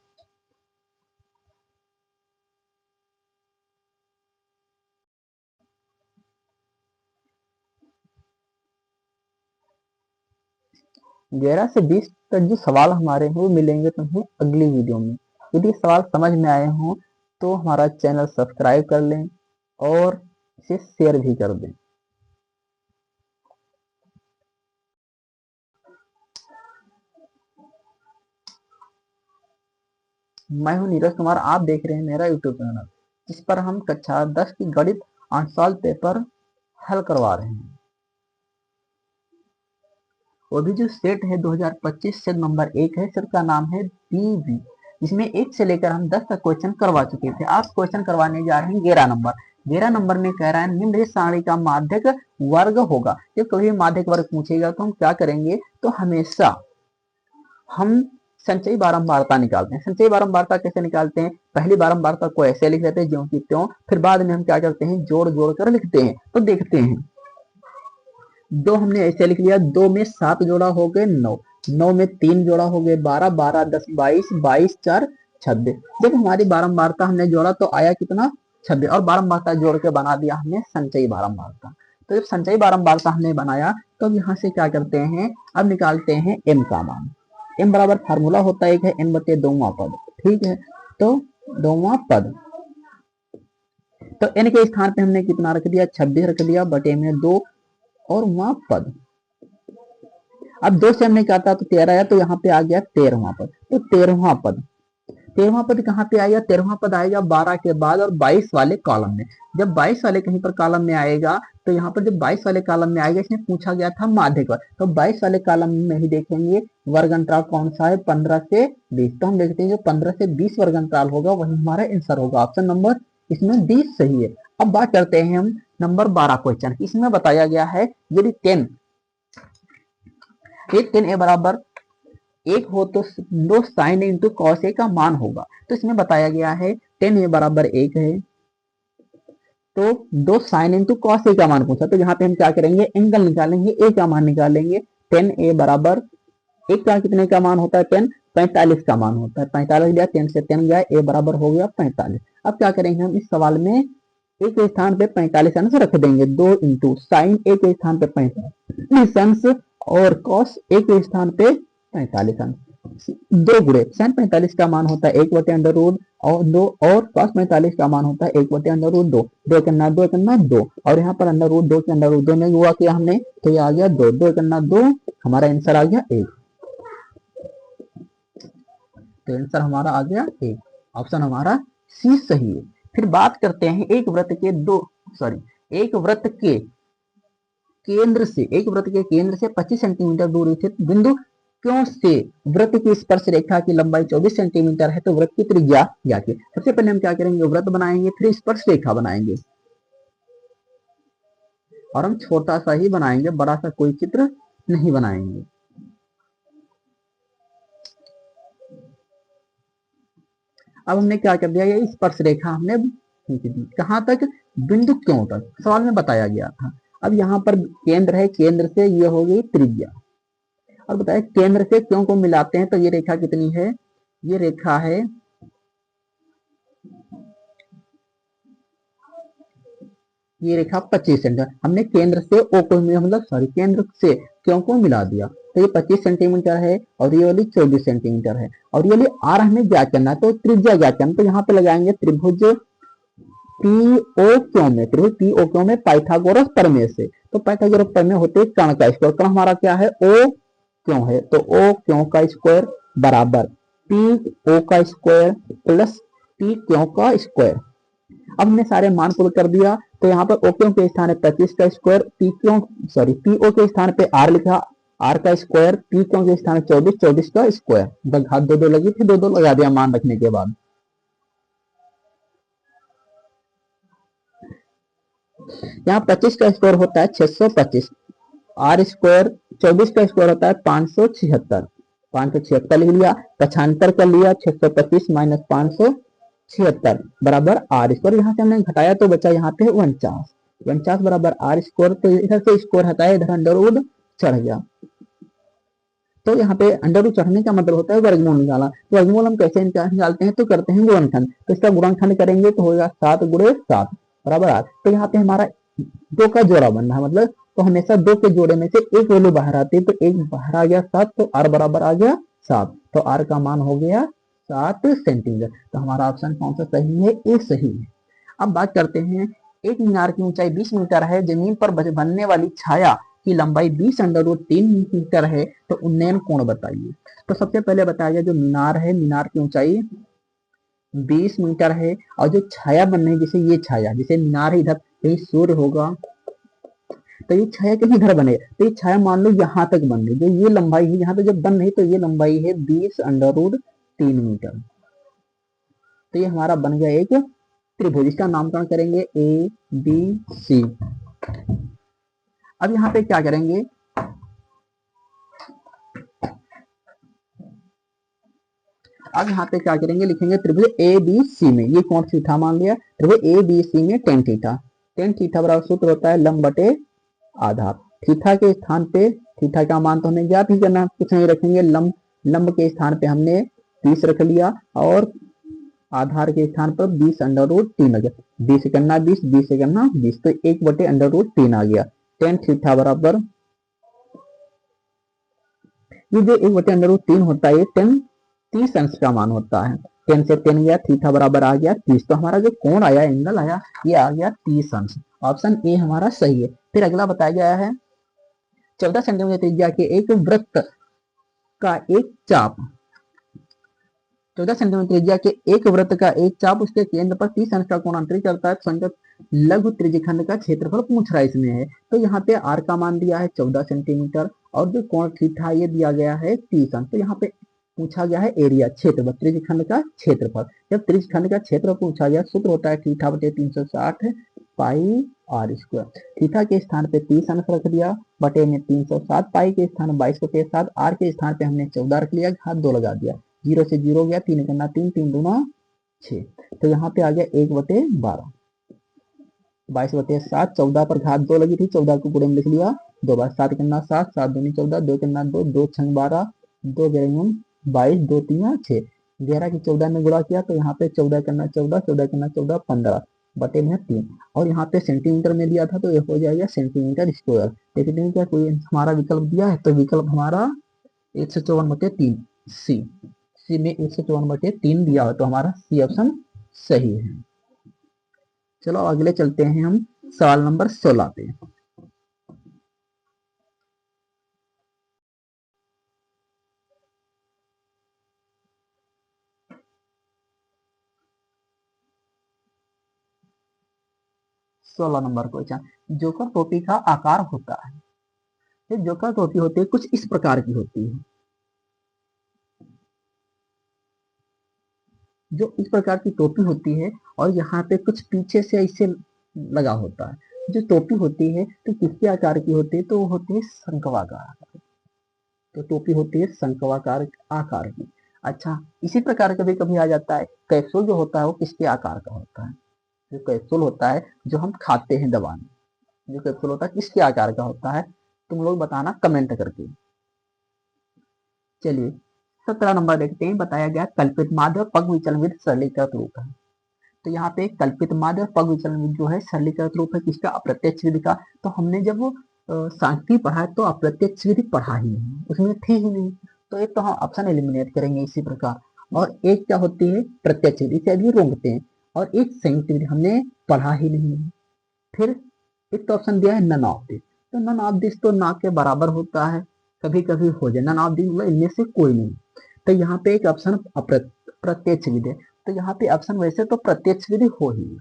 ग्यारह से 20 तक जो सवाल हमारे हैं वो मिलेंगे तुम्हें अगली वीडियो में। यदि सवाल समझ में आए हों तो हमारा चैनल सब्सक्राइब कर लें और इसे शेयर भी कर दें। मैं हूं नीरज कुमार, आप देख रहे हैं मेरा यूट्यूब चैनल, जिस पर हम कक्षा 10 की गणित आंसर पेपर हल करवा रहे हैं। वो भी जो सेट है 2025 सेट नंबर 1 है, सेट का नाम है बीवी, जिसमें 1 से लेकर हम 10 तक क्वेश्चन करवा चुके थे। आज क्वेश्चन करवाने जा रहे हैं 11 नंबर। 11 नंबर में कह रहा है निम्न सारणी का माध्यक वर्ग होगा। जब कभी माध्यक वर्ग पूछेगा तो हम क्या करेंगे, तो हमेशा हम संचयी बारंबारता निकालते हैं। संचयी बारंबारता कैसे निकालते हैं, पहली बारंबारता को ऐसे लिख देते हैं ज्यों की त्यों, फिर बाद में हम क्या करते हैं, जोड़ जोड़ कर लिखते हैं। तो देखते हैं, 2 हमने ऐसे लिख लिया, 2 में 7 जोड़ा हो गए 9, 9 में 3 जोड़ा हो गए 12, 12 10 22, 22 4 26। जब हमारी बारंबारता हमने जोड़ा तो आया कितना, 26, और बारंबारता जोड़ के बना दिया हमने संचयी बारंबारता। तो जब संचयी बारंबारता हमने बनाया तो अब यहाँ से क्या करते हैं, अब निकालते हैं m का मान। m बराबर फार्मूला होता है एक है n बटे 2वां पद, ठीक है। तो 2वां पद, तो n के स्थान पे हमने कितना रख दिया, 26 रख दिया, बटे में 2 और वहां पद। अब 2 से हमने काटा तो 13 आया, तो यहाँ पे आ गया 13वां पद। तो 13वां पद, 13वां पद कहाँ पे आएगा, 13वां पद आएगा 12 के बाद और 22 वाले कॉलम में। जब 22 वाले कहीं पर कॉलम में आएगा तो यहाँ पर जब 22 वाले कॉलम में आएगा, इसमें पूछा गया था माध्यक वर्ग, तो 22 वाले कॉलम में ही देखेंगे वर्ग अंतराल कौन सा है, 15 से 20। तो हम देखते हैं जो 15 से 20 वर्ग अंतराल होगा वही हमारा आंसर होगा। ऑप्शन नंबर इसमें 20 सही है। अब बात करते हैं हम नंबर 12 क्वेश्चन। इसमें बताया गया है यदि 10 ए बराबर 1 हो तो 2 साइन इंटू कॉस ए का मान होगा। तो इसमें बताया गया है 10 ए बराबर 1 है तो 2 साइन इंटू कॉस ए का मान पूछा। तो यहाँ पे हम क्या करेंगे, एंगल निकालेंगे, ए का मान निकालेंगे। 10 ए बराबर 1 का कितने का मान होता है, 10 45 का मान होता है। 45 लिया, 10 से 10 गया, ए बराबर हो गया 45। अब क्या करेंगे हम इस सवाल में ए के स्थान पे 45 अंश रख देंगे, 2 इंटू साइन ए के स्थान पे 45 अंश और कॉस ए के स्थान पे 45 अंश, 2 गुणे साइन 45 का मान होता है 1 बटे अंडर रूट और 2 और कॉस 45 का मान होता है 1 बटे अंडर रूट 2, 2 करना 2 करना 2 और यहाँ पर अंडर रूट 2 के अंडर रूट 2 में हुआ किया हमने तो ये आ गया 2, 2 करना 2, हमारा आंसर आ गया 1। तो आंसर हमारा आ गया ए, ऑप्शन हमारा सी सही है। फिर बात करते हैं एक वृत्त के केंद्र से 25 सेंटीमीटर दूर स्थित बिंदु क्यों से वृत्त की स्पर्श रेखा की लंबाई 24 सेंटीमीटर है, तो वृत्त की त्रिज्या ज्ञात। सबसे पहले हम क्या करेंगे, वृत्त बनाएंगे, फिर स्पर्श रेखा बनाएंगे, और हम छोटा सा ही बनाएंगे, बड़ा सा कोई चित्र नहीं बनाएंगे। अब हमने क्या कर दिया, ये स्पर्श रेखा हमने खींच दी, कहां तक, बिंदु क्यों तक, सवाल में बताया गया था। अब यहाँ पर केंद्र है, केंद्र से ये हो गई त्रिज्या। अब बताया केंद्र से क्यों को मिलाते हैं, तो ये रेखा कितनी है, ये रेखा है, ये रेखा 25 सेंटीमीटर। हमने केंद्र से ओ को केंद्र से क्यों को मिला दिया, तो ये 25 सेंटीमीटर है और ये वाली 24 सेंटीमीटर है, और ये वाली आर हमें ज्ञात करना है, तो त्रिज्या ज्ञात करना। तो यहाँ पे लगाएंगे त्रिभुज पी ओ क्यों में पाइथागोरस प्रमेय से। तो पाइथागोरस प्रमेय होते कर्ण का स्क्वायर, कर्ण हमारा क्या है, ओ क्यों है, तो ओ क्यों का स्क्वायर बराबर पी ओ का स्क्वायर प्लस पी क्यों का स्क्वायर। अब हमने सारे मान पुट कर दिया, तो यहाँ पर ओ क्यों के स्थान है 25 का स्क्वायर, पी ओ के स्थान पे आर लिखा, आर का स्क्वायर, पी क्यों के स्थान 24 का स्क्वायर, घात दो दो लगी थी, दो दो लगा दिया मान रखने के बाद। यहाँ 25 का स्क्वायर होता है 625, आर स्क्वायर 24 का स्क्वायर होता है 576 लिख लिया, पक्षांतर कर लिया, 625 माइनस 576 बराबर आर स्क्वायर। यहाँ से हमने घटाया तो बचा यहाँ पे 49 बराबर आर स्क्वायर, तो इधर से स्क्वायर हटाया, इधर अंडर रूट चढ़ गया। तो यहाँ पे अंडर रूट चढ़ने का मतलब होता है वर्गमूल निकाला। तो वर्गमूल हम कैसे निकालते हैं, तो करते हैं गुणनखंड, तो इसका गुणनखंड करेंगे तो होगा 7 गुणे 7 बराबर 8। तो यहाँ पे हमारा दो का जोड़ा बनना है, मतलब तो हमेशा दो के जोड़े में से एक वैल्यू बाहर आती है, तो एक बाहर आ गया 7, तो आर बराबर आ गया 7, तो आर का मान हो गया 7 सेंटीमीटर। तो हमारा ऑप्शन कौन सा सही है, ए सही है। अब बात करते हैं, एक मीनार की ऊंचाई 20 मीटर है, जमीन पर बनने वाली छाया की लंबाई 20 अंडर रूट 3 मीटर है, तो उन्नयन कोण बताइए। तो सबसे पहले बताया गया जो मीनार है, मीनार की ऊंचाई 20 मीटर है, और जो छाया बन रही है, जैसे ये छाया, जैसे मीनार है इधर कहीं सूर्य होगा, तो ये छाया कहीं इधर बने, तो ये छाया मान लो यहाँ तक बन रही, जो ये लंबाई है यहाँ तक जब बन रही, तो ये लंबाई है 20 अंडर रूट 3 मीटर। तो ये हमारा बन गया एक त्रिभुज, इसका नामकरण करेंगे ए बी सी। अब यहाँ पे क्या करेंगे, अब यहाँ पे क्या करेंगे, लिखेंगे त्रिभुज ए बी सी में, ये कौन थीटा मान लिया, त्रिभुज ए बी सी में टेन थीटा बराबर सूत्र होता है लंब बटे आधार। थीटा के स्थान पे, थीटा का मान तो हमें ज्ञात ही करना, कुछ नहीं रखेंगे, लंब के स्थान पे हमने 30 रख लिया, और आधार के स्थान पर 20 अंडर रूट 3 आ गया, 20 करना 20, 20 करना 20, तो 1 बटे अंडर रूट 3 आ गया। टेन थीटा बराबर, ये जो 1 बटे अंडर रूट 3 होता है, 30 अंश का मान होता है, 10 से 10 गया, थीटा बराबर आ गया 30, तो हमारा जो कोण आया, एंगल आया, ये आ गया 30 अंश। ऑप्शन ए हमारा सही है। फिर अगला बताया गया है, 14 सेंटीमीटर त्रिज्या के एक वृत्त का एक चाप, 14 सेंटीमीटर त्रिज्या के एक वृत्त का एक चाप उसके केंद्र पर 30 अंश का कोण अंतरित करता है, संगत लघु त्रिज्यखंड का क्षेत्रफल पूछ रहा है इसमें है। तो यहाँ पे आर का मान दिया है 14 सेंटीमीटर, और जो कोण थीटा ये दिया गया है 30 अंश। तो यहाँ पे पूछा गया है एरिया, क्षेत्रफल, त्रिज्यखंड का क्षेत्रफल। जब त्रिज्यखंड का क्षेत्र पूछा गया, सूत्र होता है थीटा बटे 360 पाई आर स्क्वायर। थीटा के स्थान पे 30 अंश रख दिया, बटे में 360, पाई के स्थान 22 बटे 7, आर के स्थान पे हमने 14 रख लिया, घात 2 लगा दिया, 0 से 0 गया, 3 करना 3, 3 दूना 6, तो यहाँ पे आ गया 1 बटे 12, 22 बटे 7, 14 पर घात 2 लगी थी, 14 को गुणे में लिख लिया 2 बार, 7 करना 7, 7 दूनी 14, 2 करना 2, 2 छंग 12, 2 ग्यारह 22, 2 3 6, 11 की 14 में गुणा किया, तो यहाँ पे 14 करना 14, 14 करना 14, 15 बटे में 3, और यहाँ पे सेंटीमीटर में दिया था, तो ये हो जाएगा सेंटीमीटर स्क्वायर। लेकिन क्या कोई हमारा विकल्प दिया है, तो विकल्प हमारा 154 बटे 3 सी में 154 बटे 3 दिया हो, तो हमारा सी ऑप्शन सही है। चलो अगले चलते हैं हम सवाल नंबर 16 पे। 16 नंबर क्वेश्चन, जोकर टोपी का आकार होता है। ये जोकर टोपी होती है कुछ इस प्रकार की होती है, जो इस प्रकार की टोपी होती है और यहाँ पे कुछ पीछे से ऐसे लगा होता है। जो टोपी होती है तो किसके आकार की होती है, तो वो होती है शंक्वाकार। तो टोपी होती है शंक्वाकार आकार की। अच्छा, इसी प्रकार कभी कभी आ जाता है कैप्सूल, जो होता है वो किसके आकार का होता है। जो कैप्सूल होता है जो हम खाते हैं दवा में, जो कैप्सूल होता है किसके आकार का होता है, तुम लोग बताना कमेंट करके। चलिए 17 नंबर देखते हैं, बताया गया कल्पित माध्य और पग विचलन विधि सरलीकृत रूप है। तो यहाँ पे कल्पित माध्य और पग विचलन विधि जो है सरलीकृत रूप है किसका, अप्रत्यक्ष विधि का। तो हमने जब वो सांख्यिकी पढ़ा है तो अप्रत्यक्ष विधि पढ़ा ही नहीं, उसमें थी ही नहीं, तो एक तो हम ऑप्शन एलिमिनेट करेंगे इसी प्रकार। और एक क्या होती है प्रत्यक्ष विधि, इसे अभी रोकते हैं। और एक संयुक्त विधि हमने पढ़ा ही नहीं है। फिर एक तो ऑप्शन दिया है नन ऑफ दिस, तो नन ऑफ दिस तो ना के बराबर होता है, कभी कभी हो जाए, नन ऑफ दिस मतलब इनमें से कोई नहीं। तो यहाँ पे एक ऑप्शन प्रत्यक्ष विधि है, तो यहाँ पे ऑप्शन वैसे तो प्रत्यक्ष विधि हो ही है,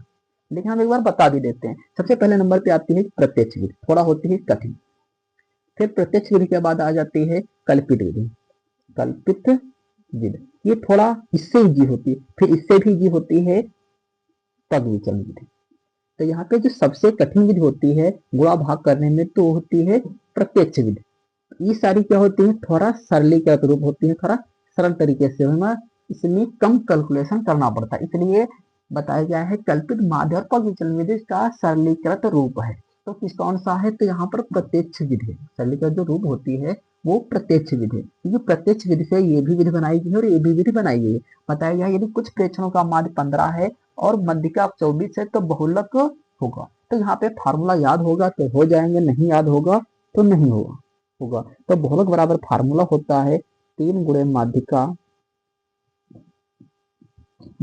लेकिन हम एक बार बता भी देते हैं। सबसे पहले नंबर पे आती है प्रत्यक्ष विधि, थोड़ा होती है कठिन। फिर प्रत्यक्ष विधि के बाद आ जाती है कल्पित विधि। कल्पित विधि ये थोड़ा इससे इजी होती है, फिर इससे भी इजी होती है पग विचलन विधि। तो यहाँ पे जो सबसे कठिन विधि होती है गुणा भाग करने में, तो होती है प्रत्यक्ष विधि। ये सारी क्या होती है थोड़ा सरलीकृत रूप होती है, थोड़ा सरल तरीके से हमें इसमें कम कैलकुलेशन करना पड़ता है, इसलिए बताया गया है कल्पित माध्य और पग विचलन विधि का सरलीकृत रूप है। तो किस कौन सा है, तो यहाँ पर प्रत्यक्ष विधि, सरलीकृत जो रूप होती है वो प्रत्यक्ष विधि है, क्योंकि प्रत्यक्ष विधि से ये भी विधि बनाई गई है और ये भी विधि बनाई गई है। बताया गया यदि कुछ प्रेक्षणों का माध्य 15 है और मध्यिका 24 है तो बहुलक होगा। तो यहाँ पे फार्मूला याद होगा तो हो जाएंगे, नहीं याद होगा तो नहीं होगा। तो बहुलक बराबर फार्मूला होता है 3 गुणे माध्यिका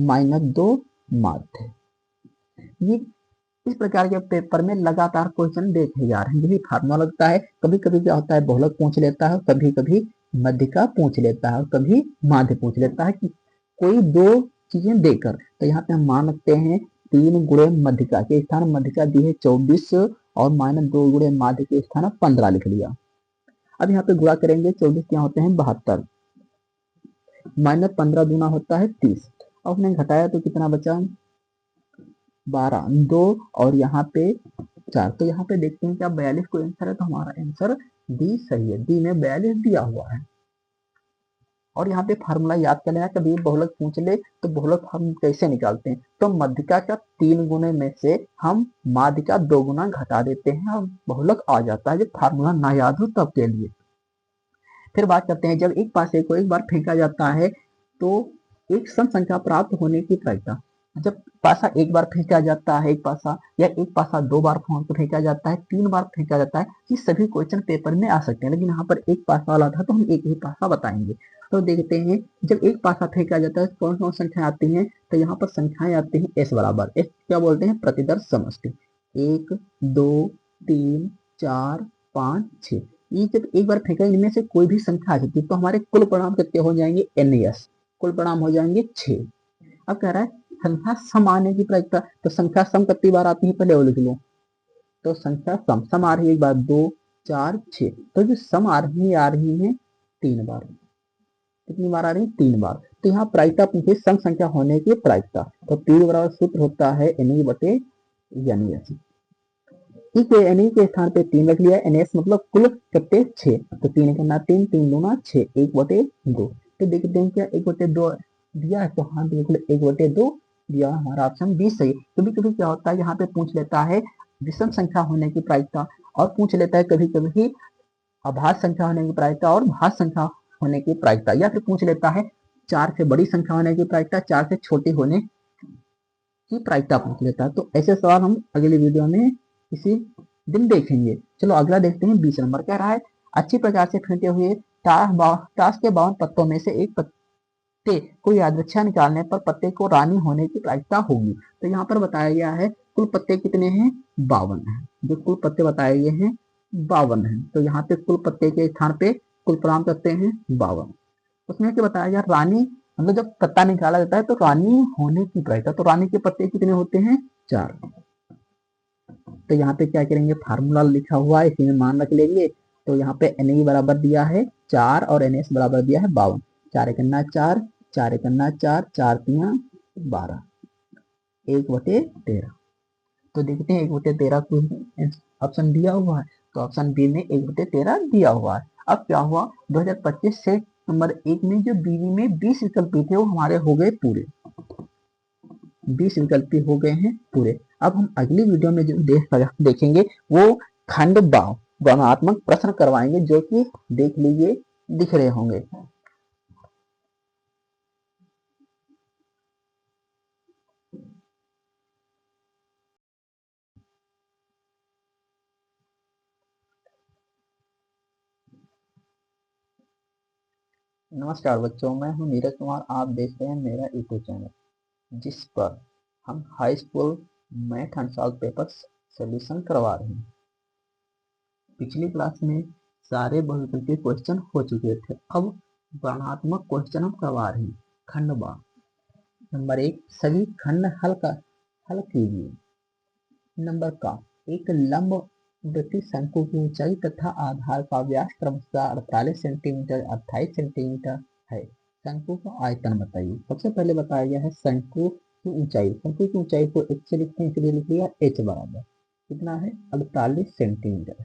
-2 माध्य। ये इस प्रकार के पेपर में लगातार क्वेश्चन देखे जा रहे हैं, यही फार्मूला लगता है। कभी कभी क्या होता है बहुलक पूछ लेता है, कभी कभी मध्यिका पूछ लेता है और कभी माध्य पूछ लेता है, कि कोई दो चीजें देकर। तो यहाँ पे हम मान सकते हैं 3 गुणे मध्यिका के स्थान मध्यिका दी है 24 और -2 गुणे माध्य के स्थान 15 लिख लिया। अब यहाँ पे गुणा करेंगे, 24 क्या होते हैं 72, -15 दूना होता है 30, और उसने घटाया तो कितना बचा 12, 2 और यहाँ पे 4। तो यहाँ पे देखते हैं क्या 42 को आंसर है, तो हमारा आंसर डी सही है, डी में 42 दिया हुआ है। और यहाँ पे फार्मूला याद कर लेना, कभी बहुलक पूछ ले तो बहुलक हम कैसे निकालते हैं, तो मध्यिका का 3 गुने में से हम माध्य का 2 गुना घटा देते हैं और बहुलक आ जाता है, जब फार्मूला ना याद हो तब के लिए। फिर बात करते हैं, जब एक पासे को एक बार फेंका जाता है तो एक सम संख्या प्राप्त होने की प्रायिकता। जब पासा एक बार फेंका जाता है, एक पासा या एक पासा 2 बार फेंका जाता है, 3 बार फेंका जाता है, ये सभी क्वेश्चन पेपर में आ सकते हैं, लेकिन यहाँ पर एक पासा वाला था तो हम एक ही पासा बताएंगे। तो देखते हैं जब एक पासा फेंका जाता है कौन कौन संख्या आती है, तो यहाँ पर संख्याएं आती हैं एस बराबर, एस क्या बोलते हैं प्रतिदर्श समष्टि, 1 2 3 4 5 6। ये जब एक बार फेंका इनमें से कोई भी संख्या आ जाती है तो हमारे कुल परिणाम कितने हो जाएंगे एनएस, कुल परिणाम हो जाएंगे 6। अब कह रहा है संख्या सम आने की प्रायिकता, तो संख्या सम कितनी बार आती है पहले वो लिख लो। तो संख्या सम आ रही है एक बार 2 4 6, तो जो सम आ रही है 3 बार। कितनी बार आ रही है 3 बार। तो यहाँ प्रायिकता पूछे सम संख्या होने की प्रायिकता, तो पी बराबर सूत्र होता है एन बटे एन एस। एन के स्थान पे 3 रख लिया, एन एस मतलब कुल कितने 6, तो 3 करना 3 3 दूना 6, 1/2। तो देखते हैं क्या 1/2 दिया है, तो हाँ बिल्कुल 1/2 दिया, हमारा ऑप्शन बी सही। कभी कभी क्या होता है यहाँ पे पूछ लेता है विषम संख्या होने की प्रायिकता, और पूछ लेता है कभी कभी अभाज्य संख्या होने की प्रायिकता और भाज्य संख्या होने की प्रायिकता, या फिर पूछ लेता है 4 से बड़ी संख्या होने की प्रायिकता, 4 से छोटी होने की प्रायिकता पूछ लेता है। तो ऐसे सवाल हम अगली वीडियो में इसी दिन देखेंगे। चलो अगला देखते हैं 20 नंबर कह रहा है अच्छी प्रकार से फेंटे हुए टास के 52 पत्तों में से एक पत्ते को यादृच्छा निकालने पर पत्ते को रानी होने की प्रायिकता होगी। तो यहाँ पर बताया गया है कुल पत्ते कितने हैं 52 है, जो कुल पत्ते बताए गए हैं 52 है। तो यहाँ पे कुल पत्ते के स्थान पे कुल परिणाम करते हैं 52। उसमें क्या बताया गया रानी मतलब जब पत्ता निकाला जाता है तो रानी होने की प्रायिकता, तो रानी के पत्ते कितने होते हैं 4। तो यहाँ पे क्या करेंगे, फार्मूला लिखा हुआ है, इसी में मान रख लेंगे। तो यहाँ पे Na बराबर दिया है 4 और NS बराबर दिया है 52। 4 एकन्ना 4, 4 एकन्ना 4, 4 तिया 12, 1/13। तो देखते हैं 1/13 को ऑप्शन दिया हुआ है, तो ऑप्शन बी में 1/13 दिया हुआ है। अब क्या हुआ, 2025 सेट नंबर 1 में जो बीवी में 20 विकल्प थे वो हमारे हो गए पूरे, 20 विकल्प हो गए हैं पूरे। अब हम अगली वीडियो में जो देखेंगे वो खंड बाव गुणात्मक प्रश्न करवाएंगे, जो कि देख लीजिए दिख रहे होंगे। नमस्कार बच्चों, मैं हूं नीरज कुमार। आप देख रहे हैं मेरा यूट्यूब चैनल, जिस पर हम high school math unsolved papers solution करवा रहे हैं। पिछली क्लास में सारे बहुविकल्पीय क्वेश्चन हो चुके थे, अब वर्णनात्मक क्वेश्चन हम करवा रहे हैं। खंड बा नंबर 1, सभी खंड हल कीजिए। नंबर का, एक लंबवृत्तीय शंकु की ऊंचाई तथा आधार का व्यास क्रमशः 48 सेंटीमीटर 28 सेंटीमीटर है। शंकु का आयतन बताइए। सबसे पहले बताया गया है शंकु की ऊंचाई। शंकु की ऊंचाई को h से लिखते हैं, इसलिए लिख लिया h बराबर कितना है 48 सेंटीमीटर।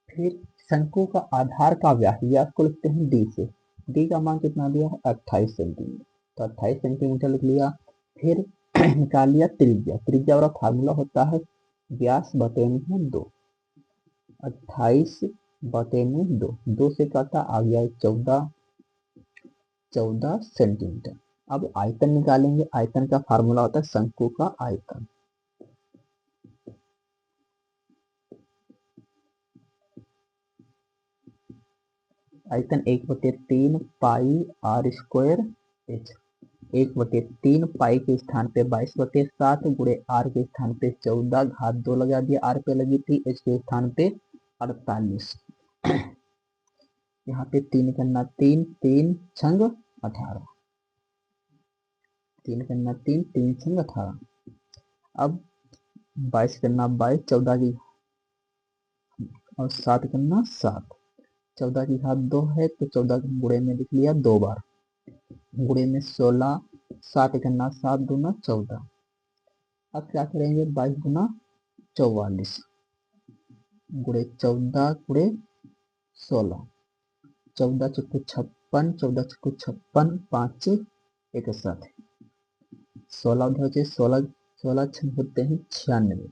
फिर शंकु का आधार का व्यास को लिखते हैं d से। d का मान कितना दिया है 28 सेंटीमीटर, तो 28 सेंटीमीटर लिख लिया। फिर निकाल लिया त्रिज्या। त्रिज्या वाला फार्मूला होता है व्यास बटे में 2, 28 बटे में 2, 2 से काटा आ गया 14 सेंटीमीटर। अब आयतन निकालेंगे। आयतन का फार्मूला होता है शंकु का आयतन। आयतन 1/3 पाई r स्क्वायर h। 1/3 पाई के स्थान पे 22/7 गुणे r के स्थान पे 14 घात 2 लगा दिया, r पे लगी थी, h के स्थान पे 48। यहाँ पे 3 करना 3, 3 छंग 18, 3 करना 3, 3 छंग 18। अब 22 करना 22, 14 की और 7 करना 7, 14 की घात 2 है तो 14 गुणे में लिख लिया 2 बार, गुणे में 16, 7 करना 7 दूना 14। अब क्या करेंगे 22 गुना 44 गुणे 14 गुणे 16, 14 चुक्कू 56, 14 चुक्कू 56, 5 61, 16 उधर से 16, 16 छः होते हैं 96,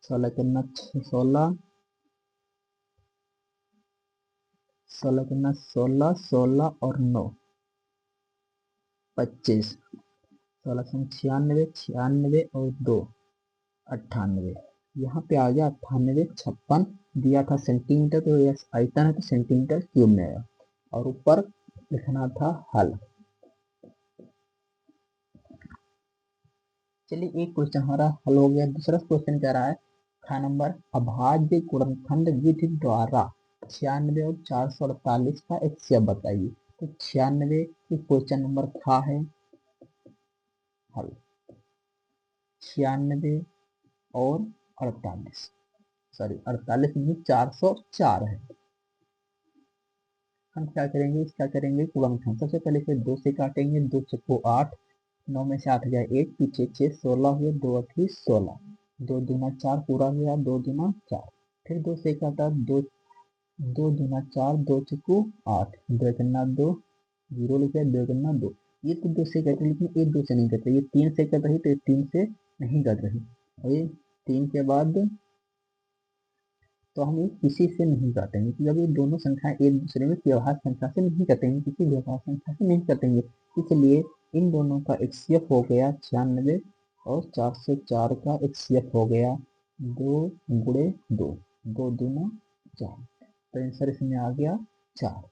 16 करना 16, 16 करना 16, 16 और 9 25, 16 96, 96 और 2 98। यहाँ पे आ गया 98, 56 दिया था सेंटीमीटर, तो यह आयतन है तो सेंटीमीटर क्यूब में आया, और ऊपर लिखना था हल। चलिए एक क्वेश्चन हमारा हल हो गया। दूसरा क्वेश्चन कह रहा है खा नंबर, अभाज्य गुणनखंड विधि द्वारा 96 और 448 का HCF बताइए। तो 96 की क्वेश्चन नंबर खा है हल, 96 और 48, सॉरी 48 नहीं 404 है। हम क्या करेंगे, इसका करेंगे गुणनखंड। सबसे पहले इसे 2 से काटेंगे, 2 चक्को 8, 9 में से 8 गया 1, पीछे 6, 16 हुए, 2 अठी 16, 2 दूना 4 पूरा गया, 2 दूना 4। फिर 2 से काटा, 2 2 दूना 4, 2 चक्को 8, 2 करना 2, 0 लिखा, 2 करना 2। ये तो 2 से कट रही, लेकिन ये 2 से नहीं कट रही, ये 3 से कट रही, तो ये 3 से नहीं कट रही। और ये 3 के बाद तो हम किसी से नहीं काटेंगे, क्योंकि जब ये दोनों संख्याएं एक दूसरे में व्यवहार संख्या से नहीं कटेंगे, किसी व्यवहार संख्या से नहीं कटेंगे, इसलिए इन दोनों का HCF हो गया 96 और 404 का HCF हो गया 2 गुणे 2, 2 दूना 4, तो आंसर इसमें आ गया 4।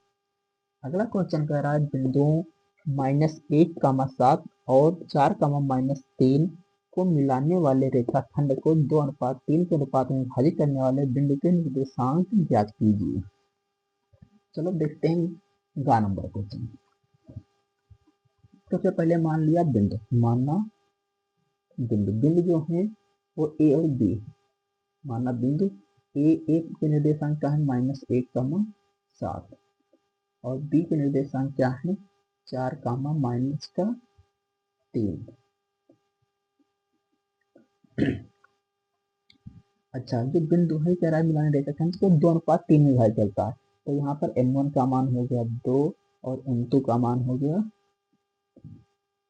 अगला क्वेश्चन कह रहा है बिंदुओं -1, 7 और 4, -3 को मिलाने वाले रेखाखंड को 2:3 के अनुपात में विभाजित करने वाले बिंदु के निर्देशांक ज्ञात कीजिए। चलो देखते हैं गा नंबर क्वेश्चन। सबसे पहले मान लिया बिंदु, मानना बिंदु, बिंदु जो है वो ए और बी, माना बिंदु ए के निर्देशांक क्या है -1, 7 और बी के निर्देशांक क्या है 4, -3। अच्छा, जो बिंदु है कह रहा है मिलान रेखाखंड को 2:3 में विभाजित करता है। तो यहाँ पर m1 का मान हो गया 2 और m2 का मान हो गया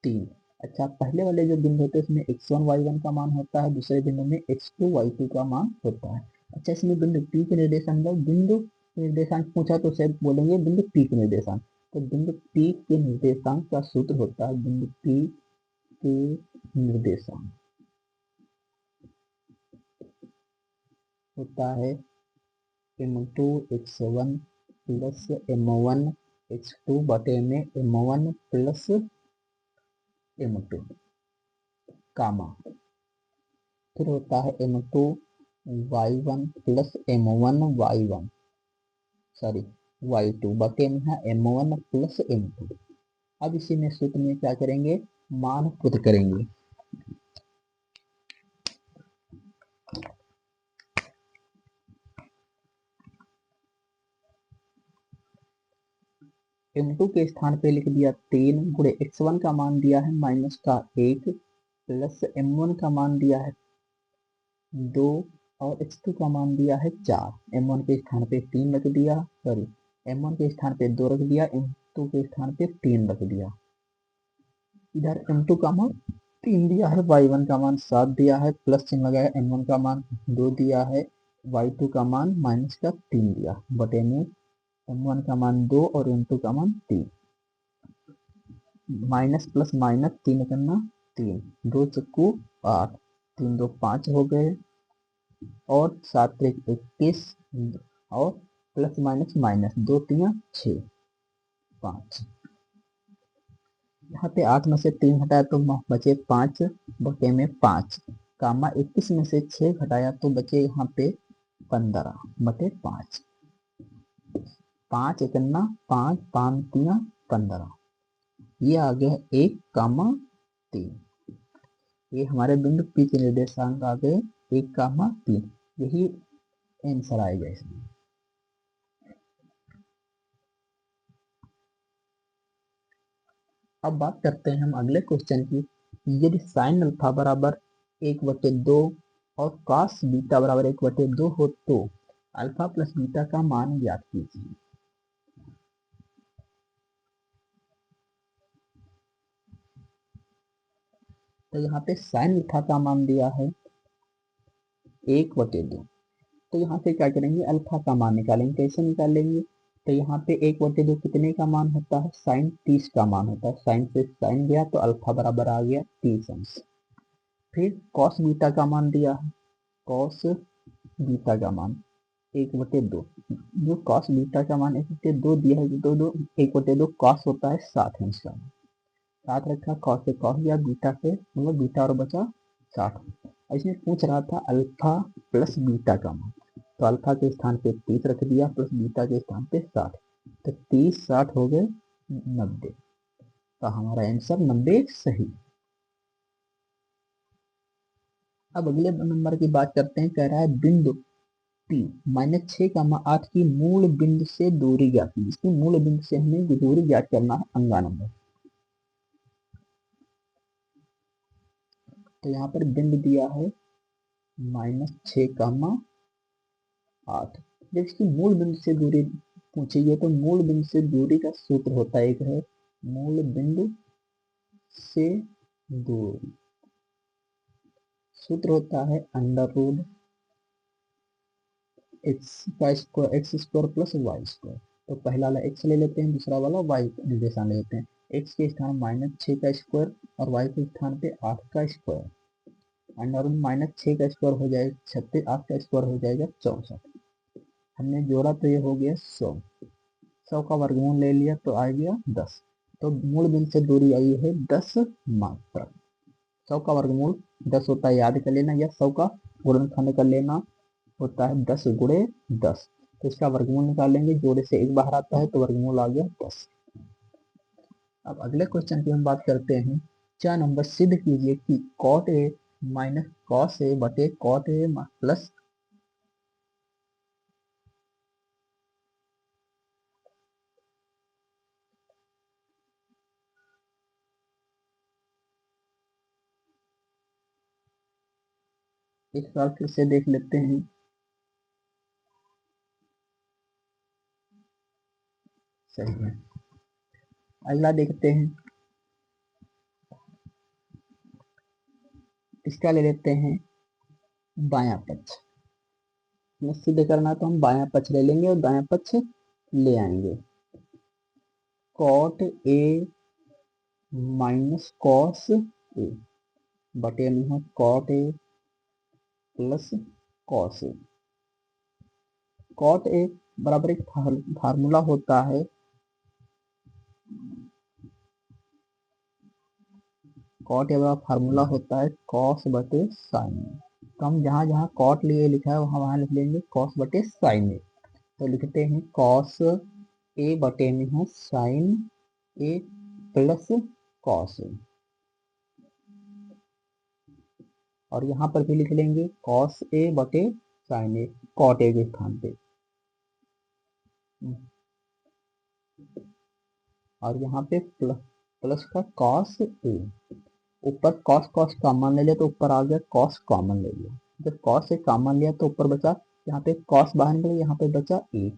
3। अच्छा, पहले वाले जो बिंदु होते हैं उसमें x1 y1 का मान होता है, दूसरे बिंदु में x2 y2 का मान होता है। अच्छा, इसमें बिंदु P के निर्देशांक बिंदु निर्देशांक पूछा तो उसे बोलेंगे बिंदु P के निर्देशांक। तो बिंदु P के निर्देशांक का सूत्र होता है बिंदु P के निर्देशांक होता है m2 x1 plus m1 x2 बटे में m1 प्लस m2 कामा, फिर होता है m2 y1 plus m1 y1 sorry y2 बटे में है m1 प्लस m2। अब इसी में सूत्र में क्या करेंगे, मान पुट करेंगे। m2 के स्थान पे लिख दिया 3 गुणे x1 का मान दिया है -1 प्लस m1 का मान दिया है 2 और x2 का मान दिया है 4। m1 के स्थान पे 3 रख दिया, सॉरी m1 के स्थान पे 2 रख दिया, m2 के स्थान पे 3 रख दिया। इधर m2 का मान 3 दिया है, y1 का मान 7 दिया है, प्लस चिन्ह लगाया, m1 का मान 2 दिया है, y2 का मान -3 दिया, बटे में m1 का मान 2 और m2 का मान 3। माइनस प्लस माइनस 3 करना 3, 2 चक्कू 8, 3 2 5 हो गए और 7 3 21 और प्लस माइनस माइनस 2 3 6 5। यहाँ पे 8 में से 3 घटाया तो बचे 5 बटे में 5, कामा 21 में से 6 घटाया तो बचे यहाँ पे 15 बटे 5। 5 एकन्ना 5 5 3 15, ये आ गया 1, 3। ये हमारे बिंदु P के निर्देशांक आ गए 1, 3। यही आंसर आएगा इसमें। अब बात करते हैं हम अगले क्वेश्चन की। यदि साइन अल्फा बराबर 1/2 और कॉस बीटा बराबर 1/2 हो तो अल्फा प्लस बीटा का मान ज्ञात कीजिए। तो यहाँ पे साइन अल्फा का मान दिया है 1/2। तो यहाँ से क्या करेंगे, अल्फा का मान निकालेंगे। कैसे निकालेंगे, तो यहाँ पे 1/2 कितने का मान होता है, साइन 30 का मान होता है। साइन से साइन गया तो अल्फा बराबर आ गया 30 अंश। फिर कॉस बीटा का मान दिया है, कॉस बीटा का मान 1/2। जो कॉस बीटा का मान 1/2 दिया है, 1/2 कॉस होता है 60 अंश का। 60 रखा, कॉस से कॉस गया, बीटा से मतलब बीटा और बचा 60। इसमें पूछ रहा था अल्फा प्लस बीटा का मान, तो अल्फा के स्थान पे 30 रख दिया प्लस बीटा के स्थान पे 60, तो 30 60 हो गए 90। तो हमारा आंसर 90 सही। अब अगले नंबर की बात करते हैं। कह रहा है बिंदु P -6, 8 की मूल बिंदु से दूरी ज्ञात कीजिए। इसकी मूल बिंदु से हमें दूरी ज्ञात करना है अंगा नंबर। तो यहाँ पर बिंदु दिया है -6, 8। जब इसकी मूल बिंदु से दूरी पूछिए तो मूल बिंदु से दूरी का सूत्र होता है, एक है मूल बिंदु से दूरी, सूत्र होता है √(x² प्लस y²। तो पहला वाला x ले लेते हैं, दूसरा वाला y निर्देशांक ले लेते हैं। x के स्थान -6² और y के स्थान पे 8²। √(−6² हो जाएगा 36, 8² हो जाएगा 64। हमने जोड़ा तो ये हो गया 100, 100 का वर्गमूल ले लिया तो आ गया 10। तो मूल बिंदु से दूरी आई है 10 मात्रक। 100 का वर्गमूल 10 होता है, याद कर लेना, या 100 का गुणनखंड कर लेना होता है 10 गुणे 10। तो इसका वर्गमूल निकालेंगे, जोड़े से एक बाहर आता है तो वर्गमूल आ गया 10। अब अगले क्वेश्चन की हम बात करते हैं। 4 नंबर, सिद्ध कीजिए कि cot A minus cos A बटे कॉट ए प्लस एक बार फिर से देख लेते हैं। सही है। अगला देखते हैं, इसका ले लेते हैं बायां पक्ष। सीधे करना तो हम बायां पक्ष ले लेंगे और दायां पक्ष ले आएंगे। Cot A minus cos A बटे में है cot A plus cos A. Cot A बराबर एक फार्मूला होता है, कॉट ए बराबर फार्मूला होता है कॉस बटे साइन ए। तो हम जहां जहां कॉट लिए लिखा है वहां वहां लिख लेंगे कॉस बटे साइन ए। तो लिखते हैं कॉस ए बटे में है साइन ए प्लस कॉस ए, और यहाँ पर भी लिख लेंगे कॉस ए बटे साइन ए कॉट ए के स्थान पे, और यहाँ पे प्लस का कॉस ए। ऊपर कॉस कॉस कॉमन ले लिया तो ऊपर आ गया कॉस कॉमन ले लिया। जब कॉस से कॉमन लिया तो ऊपर बचा, यहाँ पे कॉस बाहर निकल गया, यहाँ पे बचा ए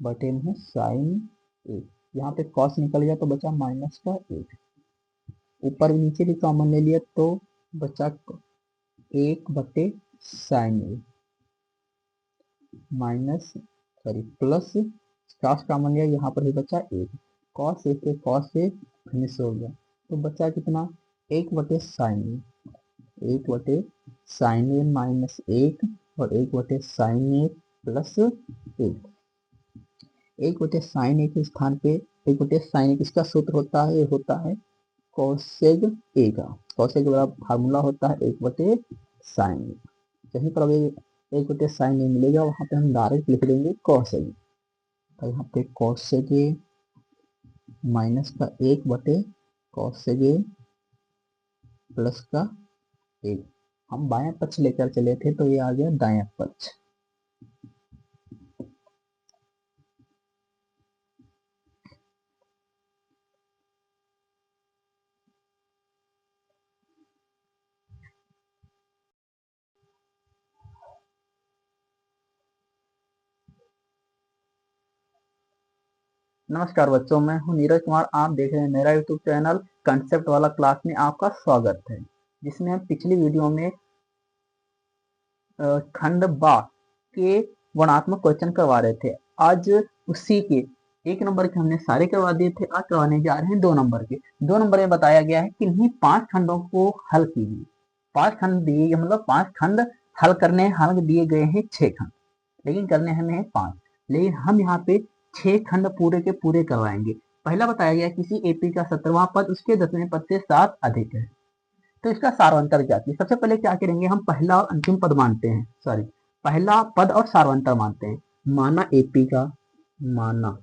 बटे में साइन ए। यहाँ पे कॉस निकल गया तो बचा माइनस का ए। ऊपर नीचे भी कॉमन ले लिया तो बचा एक बटे साइन ए माइनस प्लस कॉस कॉमन लिया, यहाँ पर भी बचा एक। कॉस ए से कॉस ए फिनिश हो गया तो बचा कितना, एक बटे साइन ए, एक बटे साइन ए माइनस एक और एक बटे साइन ए प्लस एक। एक बटे साइन ए के स्थान पे एक बटे साइन ए किसका सूत्र होता है, ये होता है कोसेग ए का। कोसेग का फार्मूला होता है एक बटे साइन ए। कहीं पर अभी एक बटे साइन ए मिलेगा वहां पे हम डायरेक्ट लिख देंगे कोसेग। तो यहाँ पे कोसेग ए माइनस का एक बटे कोसेग ए प्लस का एक। हम बायां पक्ष लेकर चले थे तो ये आ गया दायां पक्ष। नमस्कार बच्चों, मैं हूं नीरज कुमार। आप देख रहे हैं मेरा यूट्यूब चैनल कंसेप्ट वाला क्लास में आपका स्वागत है, जिसमें हम पिछली वीडियो में खंड बा के वर्णात्मक क्वेश्चन करवा रहे थे। आज उसी के एक नंबर के हमने सारे करवा दिए थे, आज करवाने जा रहे हैं 2 नंबर के। 2 नंबर में बताया गया है कि इन्हीं 5 खंडों को हल कीजिए। 5 खंड दिए, मतलब 5 खंड हल करने, हल दिए गए हैं 6 खंड, लेकिन करने हमें 5। लेकिन हम यहाँ पे 6 खंड पूरे के पूरे करवाएंगे। पहला बताया गया किसी एपी का 17वां पद उसके 10वें पद से 7 अधिक है, तो इसका सारांतर जाति। सबसे पहले क्या करेंगे, हम पहला और अंतिम पद मानते हैं, सॉरी पहला पद और सारांतर मानते हैं। माना एपी का, माना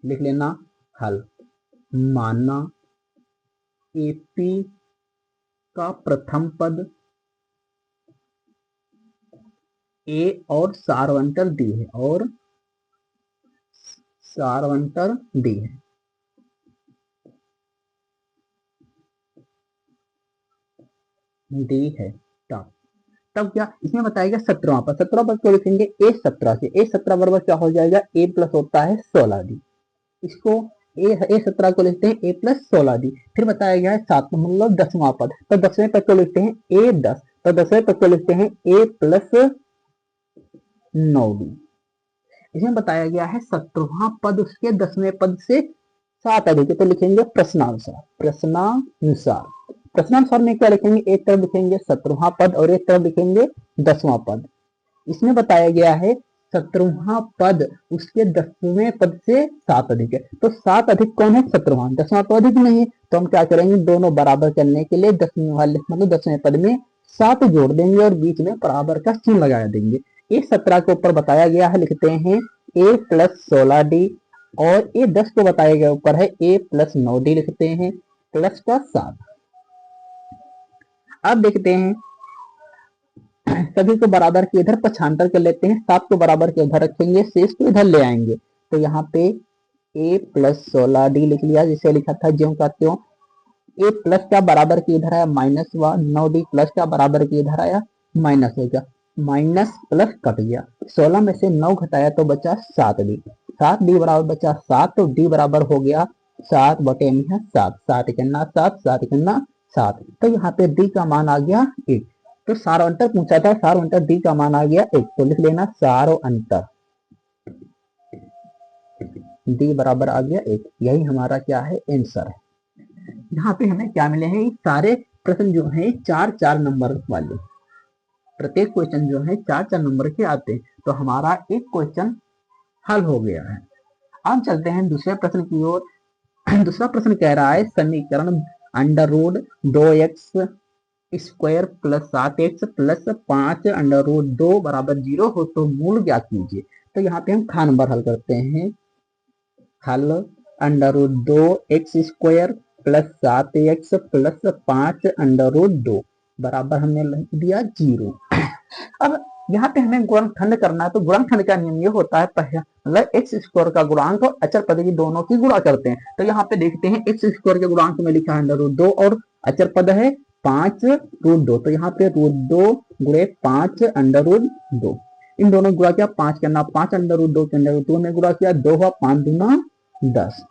लिख लेना हल, माना एपी का प्रथम पद ए और सारांतर डी है, और सारांतर डी है। डी है तब क्या इसमें बताएगा 17वां पद। 17वां पद को लिखेंगे ए 17 से। ए 17 बराबर क्या हो जाएगा, ए प्लस होता है 16 डी। इसको ए 17 को लिखते हैं ए प्लस 16 डी। फिर बताया गया है 7 मतलब 10वां पद, तो 10वें पद को लिखते हैं ए 10, तो 10वें पद को लिखते हैं ए प्लस 9 डी। इसमें बताया गया है 17वां पद उसके 10वें पद से 7 अधिक है, तो लिखेंगे प्रश्नानुसार। प्रश्नानुसार प्रश्नानुसार में क्या लिखेंगे, एक तरफ लिखेंगे 17वां पद और एक तरफ लिखेंगे 10वां पद। इसमें बताया गया है 17वां पद उसके 10वें पद से 7 अधिक है, तो 7 अधिक कौन है, 17वां। 10वां तो अधिक नहीं है, तो हम क्या करेंगे, दोनों बराबर करने के लिए 10वें वाले मतलब 10वें पद में 7 जोड़ देंगे और बीच में बराबर का चिन्ह लगा देंगे। ए 17 के ऊपर बताया गया है, लिखते हैं ए प्लस 16 डी, और ए 10 को बताया गया ऊपर है ए प्लस 9 डी, लिखते हैं प्लस का 7। अब देखते हैं, सभी को बराबर के इधर पक्षांतर कर लेते हैं, 7 को बराबर के उधर रखेंगे, शेष को इधर ले आएंगे। तो यहाँ पे a प्लस 16d लिख लिया, जिसे लिखा था ज्यों का त्यों। a प्लस का बराबर के इधर आया माइनस हुआ, 9d प्लस का बराबर के इधर आया माइनस हो गया, माइनस प्लस कट गया, 16 में से 9 घटाया तो बचा 7d, 7d बराबर बचा 7, तो d बराबर हो गया 7 बटे में है 7, 7 इकन्ना 7, 7 इकन्ना 7। तो यहाँ पे d का मान आ गया 1। तो सारो अंतर पूछा था, सारो अंतर d का मान आ गया 1, तो लिख लेना सारो अंतर d बराबर आ गया 1। यही हमारा क्या है, आंसर है। यहाँ पे हमें क्या मिले हैं, सारे प्रश्न जो है 4-4 नंबर वाले, प्रत्येक क्वेश्चन जो है 4-4 नंबर के आते हैं। तो हमारा एक क्वेश्चन हल हो गया है। अब चलते हैं दूसरे प्रश्न की ओर। दूसरा प्रश्न कह रहा है समीकरण under root 2x square plus 7x plus 5 under root 2 बराबर 0 हो तो मूल ज्ञात कीजिए। तो यहाँ पे हम खा नंबर हल करते हैं। हल under root 2x square plus 7x plus 5 under root 2 बराबर हमने लिख दिया 0। अब यहाँ पे हमें गुणनखंड करना है। तो गुणनखंड का नियम ये होता है, मतलब एक्स स्क्वायर का गुणांक और अचर पद की दोनों की गुणा करते हैं। तो यहाँ पे देखते हैं एक्स स्क्वायर के गुणांक में लिखा है अंडर रूट 2 और अचर पद है 5 रूट 2। तो यहाँ पे रूट 2 गुणे 5 अंडर रूट 2, इन दोनों गुणा किया, 5 करना 5 अंडर रूट 2 के अंडर रूट 2 में गुणा किया, 2 हुआ 5 दूना 10।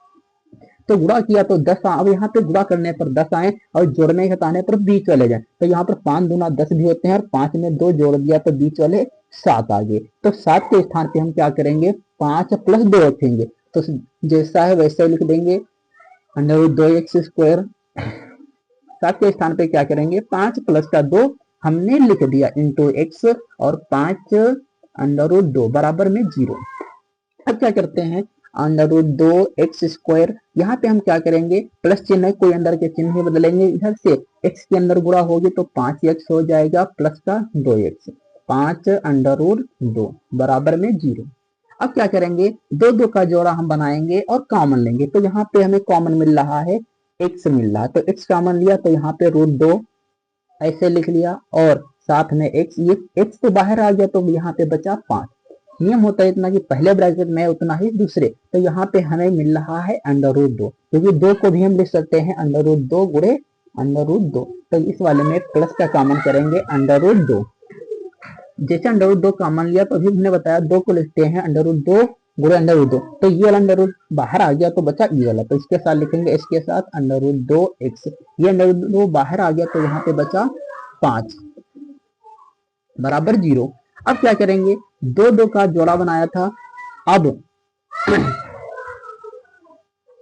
तो गुणा किया तो 10। अब यहाँ पे गुणा करने पर 10 आए और जोड़ने घटाने पर 20 चले जाए। तो यहाँ पर 5 दूना 10 भी होते हैं और 5 में 2 जोड़ दिया तो 20 वाले 7 आ गए। तो 7 के स्थान पे हम क्या करेंगे, 5 प्लस 2 रखेंगे। तो जैसा है वैसा लिख देंगे अंडर रूट 2x स्क्वायर। 7 के स्थान पे क्या करेंगे, 5 प्लस का 2 हमने लिख दिया इंटू एक्स और 5 अंडर रूट 2 बराबर में 0। अब क्या करते हैं, अंडर रूट 2x स्क्वायर, यहाँ पे हम क्या करेंगे, प्लस चिन्ह है, कोई अंदर के चिन्ह ही बदलेंगे। इधर से x के अंदर गुणा होगी तो 5x हो जाएगा प्लस का 2x, 5 अंडर रूट 2 बराबर में 0। अब क्या करेंगे, 2 का जोड़ा हम बनाएंगे और कॉमन लेंगे। तो यहाँ पे हमें कॉमन मिल रहा है x मिल रहा है, तो x कॉमन लिया तो यहाँ पे रूट 2 ऐसे लिख लिया और साथ में x, ये x तो बाहर आ गया तो यहाँ पे बचा 5। नियम होता है इतना कि पहले ब्रैकेट में उतना ही दूसरे। तो यहाँ पे हमें मिल रहा है अंडर रूट 2, क्योंकि 2 को भी हम लिख सकते हैं अंडर रूट 2 गुणे अंडर रूट 2। तो इस वाले में प्लस का कॉमन करेंगे अंडर रूट 2। जैसे अंडर रूट 2 कॉमन लिया तो अभी हमने बताया 2 को लिखते हैं अंडर रूट 2 गुणे अंडर रूट 2। तो ये वाला अंडर रूट बाहर आ गया तो बचा ये वाला, तो इसके साथ लिखेंगे इसके साथ अंडर रूट 2x। ये अंडर रूट 2 बाहर आ गया तो यहाँ पे बचा 5 बराबर 0। अब क्या करेंगे, 2 का जोड़ा बनाया था। अब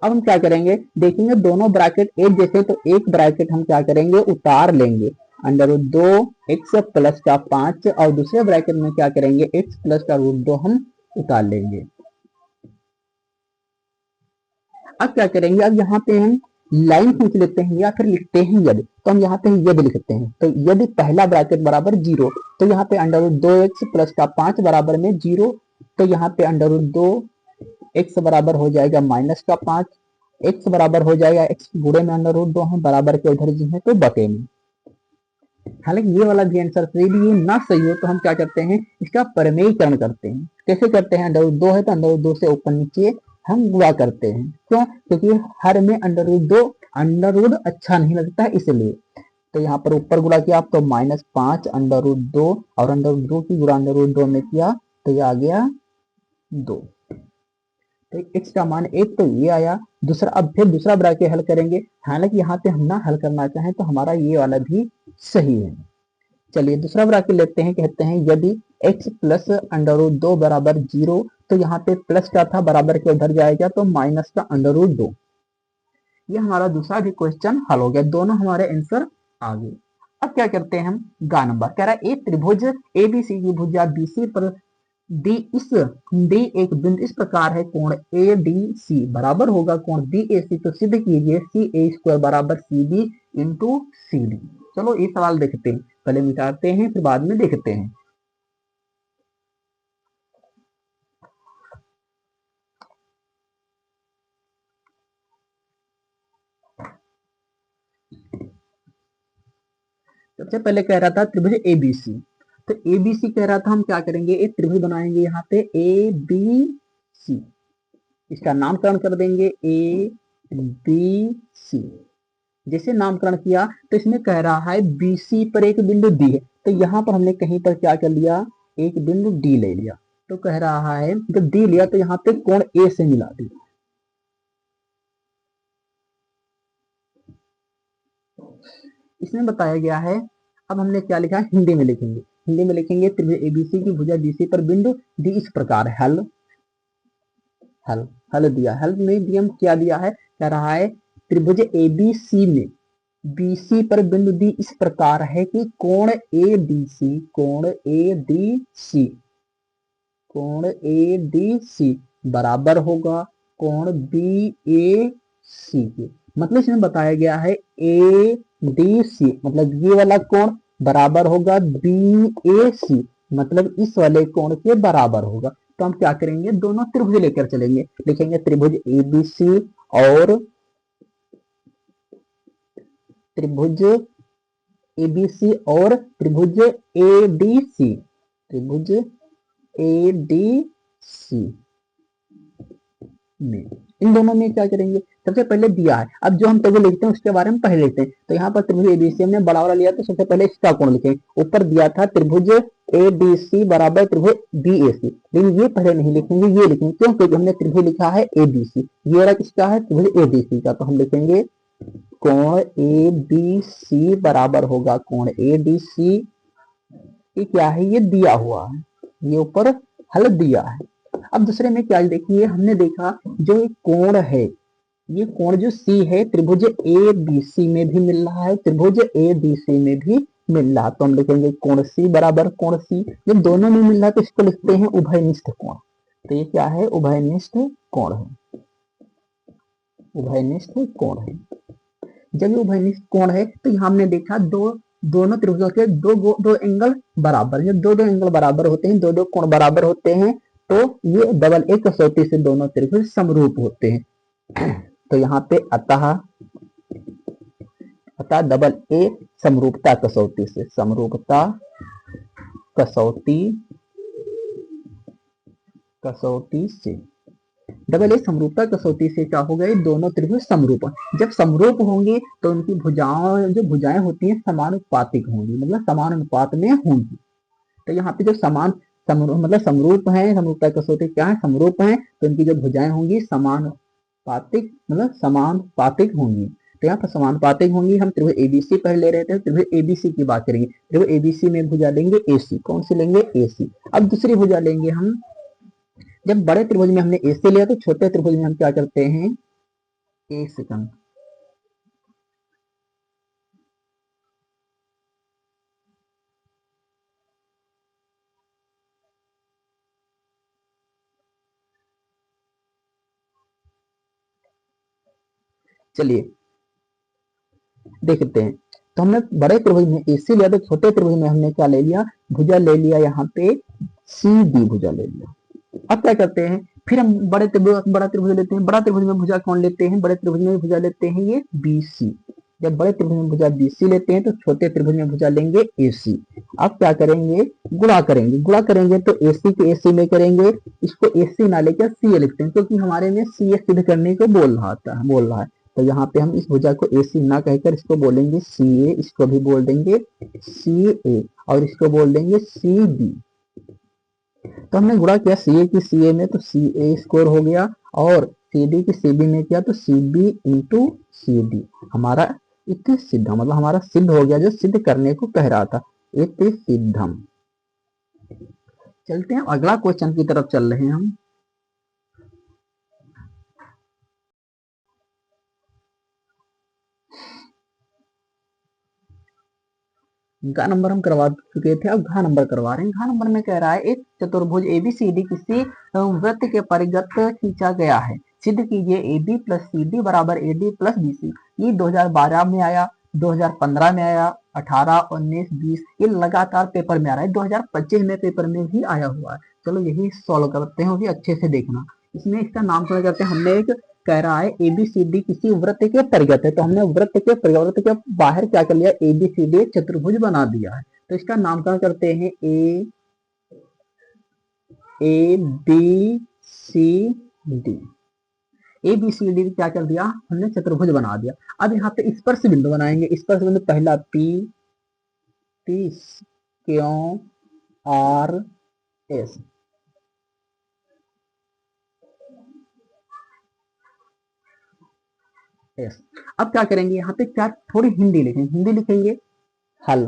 हम क्या करेंगे, देखेंगे दोनों ब्रैकेट एक जैसे, तो एक ब्रैकेट हम क्या करेंगे, उतार लेंगे। अंडर रूट 2x प्लस का 5 और दूसरे ब्रैकेट में क्या करेंगे, x प्लस का रूट 2 हम उतार लेंगे। अब क्या करेंगे, अब यहाँ पे हम लाइन खींच लेते हैं या फिर लिखते हैं यदि। तो हम यहाँ पे यदि लिखते हैं, तो यदि पहला ब्रैकेट बराबर 0, तो यहाँ पे अंडर रूट 2x प्लस का 5 बराबर में 0। तो यहाँ पे अंडर रूट 2x बराबर हो जाएगा माइनस का 5, x बराबर हो जाएगा x गुणे में अंडर रूट 2 है बराबर के उधर जी है तो बटे में। हालांकि ये वाला भी आंसर सही भी ना सही हो तो हम क्या करते हैं, इसका परिमेयीकरण करते हैं। कैसे करते हैं, अंडर रूट 2 है तो अंडर रूट 2 से ऊपर नीचे हम गुणा करते हैं। क्यों, क्योंकि हर में अंडर रूट 2 अंडर रूट अच्छा नहीं लगता है इसलिए। तो यहाँ पर ऊपर गुणा किया आप तो -5 अंडर रूट 2 और अंडर रूट 2 की गुणा अंडर रूट 2 में किया तो ये आ गया 2। तो x का मान 1 तो ये आया। दूसरा, अब फिर दूसरा ब्रैकेट हल करेंगे। हालांकि यहाँ पे हम ना हल करना चाहें तो हमारा ये वाला भी सही है। चलिए दूसरा ब्रैकेट लेते हैं, कहते हैं यदि x प्लस अंडर रूट 2 बराबर 0, तो यहाँ पे प्लस का था बराबर के उधर जाएगा तो माइनस का अंडर रूट 2। ये हमारा दूसरा भी क्वेश्चन हल हो गया, दोनों हमारे आंसर आ गए। अब क्या करते हैं हम, गा नंबर कह रहा है एक त्रिभुज ABC की भुजा BC पर डी एक बिंदु इस प्रकार है, कोण ADC बराबर होगा कोण BAC। तो सिद्ध कीजिए CA स्क्वायर बराबर CB इंटू CD। चलो ये सवाल देखते हैं, पहले मिटाते हैं फिर बाद में देखते हैं। तो सबसे पहले कह रहा था त्रिभुज एबीसी, तो एबीसी कह रहा था, हम क्या करेंगे, एक त्रिभुज बनाएंगे यहाँ पे ए बी सी, इसका नामकरण कर देंगे ए बी सी। जैसे नामकरण किया तो इसमें कह रहा है बीसी पर एक बिंदु डी है, तो यहाँ पर हमने कहीं पर क्या कर लिया, एक बिंदु डी ले लिया। तो कह रहा है जब डी लिया तो यहाँ पे कोण ए से मिला दिया। इसमें बताया गया है, अब हमने क्या लिखा है, हिंदी में लिखेंगे, हिंदी में लिखेंगे त्रिभुज एबीसी की भुजा बीसी पर बिंदु डी इस प्रकार है। हल हल हल दिया, हल में भी हम क्या दिया है, कह रहा है त्रिभुज एबीसी में बीसी पर बिंदु डी इस प्रकार है कि कोण एडीसी, कोण एडीसी, कोण एडीसी बराबर होगा कोण बीएसी के। मतलब इसमें बताया गया है एडीसी मतलब ये वाला कोण बराबर होगा बीएसी, मतलब इस वाले कोण के बराबर होगा। तो हम क्या करेंगे, दोनों त्रिभुज लेकर चलेंगे, लिखेंगे त्रिभुज एबीसी और त्रिभुज एबीसी और त्रिभुज एडीसी, त्रिभुज एडीसी में, इन दोनों में क्या करेंगे, सबसे पहले दिया है, अब जो हम त्रिभुज लिखते हैं उसके बारे में पहले लेते हैं। तो यहाँ पर त्रिभुज एबीसी हमने बड़ा वाला लिया, तो सबसे पहले इसका कोण लिखेंगे। ऊपर दिया था त्रिभुज एडीसी बराबर त्रिभुज बीएसी, लेकिन ये पहले नहीं लिखेंगे, ये लिखेंगे, क्यों, क्योंकि हमने त्रिभुज लिखा है एबीसी, ये वाला किसका है, त्रिभुज एडीसी का। तो हम लिखेंगे कोण ए बी सी बराबर होगा कोण ए डी सी, ये क्या है, ये दिया हुआ है, ये ऊपर हल दिया है। अब दूसरे में क्या देखिए, हमने देखा जो एक कोण है, ये कोण जो सी है त्रिभुज ए बी सी में भी मिल रहा है, त्रिभुज ए डी सी में भी मिल रहा है। तो हम लिखेंगे कोण सी बराबर कोण सी, जब दोनों में मिल रहा है तो इसको लिखते हैं उभयनिष्ठ कोण। तो ये क्या है, उभयनिष्ठ कोण है, उभयनिष्ठ कोण है। जब ये उभयनिष्ठ कोण है तो यहाँ हमने देखा दोनों त्रिभुजों के दो एंगल बराबर, जब दो एंगल बराबर होते हैं, दो कोण बराबर होते हैं, तो ये डबल ए कसौटी से दोनों त्रिभुज समरूप होते हैं। तो यहाँ पे अतः डबल ए समरूपता कसौटी से, समरूपता कसौटी से डबल ए समरूपता कसौटी से क्या होगा, ये दोनों त्रिभुज समरूप। जब समरूप होंगे तो उनकी भुजाएं, जो भुजाएं होती हैं समानुपातिक होंगी, मतलब समान अनुपात में होंगी। तो यहाँ पे जो मतलब समरूप है, समरूपता कसौटी क्या है, समरूप है, तो इनकी जो भुजाएं होंगी समानुपातिक, मतलब समानुपातिक होंगी। तो यहाँ पर समानुपातिक होंगी। हम त्रिभुज एबीसी पहले ले रहे थे, त्रिभुज एबीसी की बात करेंगे। त्रिभुज एबीसी में भुजा लेंगे एसी, कौन सी लेंगे, एसी। अब दूसरी भुजा लेंगे हम, जब बड़े त्रिभुज में हमने ए से लिया तो छोटे त्रिभुज में हम क्या करते हैं, ए सेकंड। चलिए देखते हैं, तो हमने बड़े त्रिभुज में ए से लिया तो छोटे त्रिभुज में हमने क्या ले लिया, भुजा ले लिया यहाँ पे सी डी भुजा ले लिया। अब क्या करते हैं, फिर हम बड़ा त्रिभुज लेते हैं, बड़ा त्रिभुज में भुजा कौन लेते हैं, बड़े त्रिभुज में भुजा लेते हैं ये बीसी। जब बड़े त्रिभुज में भुजा बीसी लेते हैं तो छोटे त्रिभुज में भुजा लेंगे एसी। अब क्या करेंगे, गुणा करेंगे तो एसी के एसी में करेंगे, इसको एसी ना लेकर सी लिखते हैं, क्योंकि हमारे में सी सिद्ध करने को बोल रहा है। तो यहाँ पे हम इस भुजा को एसी ना कहकर इसको बोलेंगे सी ए, इसको भी बोल देंगे सी ए, और इसको बोल देंगे सी बी। तो हमने गुणा किया सी ए की सी ए में तो सी ए स्क्वायर हो गया, और सी डी की सी बी में किया तो C B into C D. हमारा इति सिद्धम, मतलब हमारा सिद्ध हो गया जो सिद्ध करने को कह रहा था, इति सिद्धम। चलते हैं अगला क्वेश्चन की तरफ चल रहे हैं हम। घ नंबर हम करवा चुके थे, अब घ नंबर करवा रहे हैं। घ नंबर में कह रहा है एक चतुर्भुज एबीसीडी किसी वृत्त के परिगत खींचा गया है, सिद्ध कीजिए AB प्लस CD बराबर AD प्लस BC। ये 2012 में आया, 2015 में आया, 18, 19, 20, ये लगातार पेपर में आ रहा है, 2025 में पेपर में भी आया हुआ है। चलो यही सॉल्व करते हैं, वो भी अच्छे से देखना। इसमें इसका नामकरण करते हैं, हमने एक कह रहा है ABCD किसी वृत्त के परिगत है, तो हमने वृत्त के बाहर क्या कर लिया, ABCD चतुर्भुज बना दिया है। तो इसका नामकरण करते हैं ABCD क्या कर दिया हमने, चतुर्भुज बना दिया। अब यहाँ पे स्पर्श बिंदु बनाएंगे। स्पर्श बिंदु पहला P Q R S। अब क्या करेंगे, यहाँ पे क्या थोड़ी हिंदी लिखेंगे, हल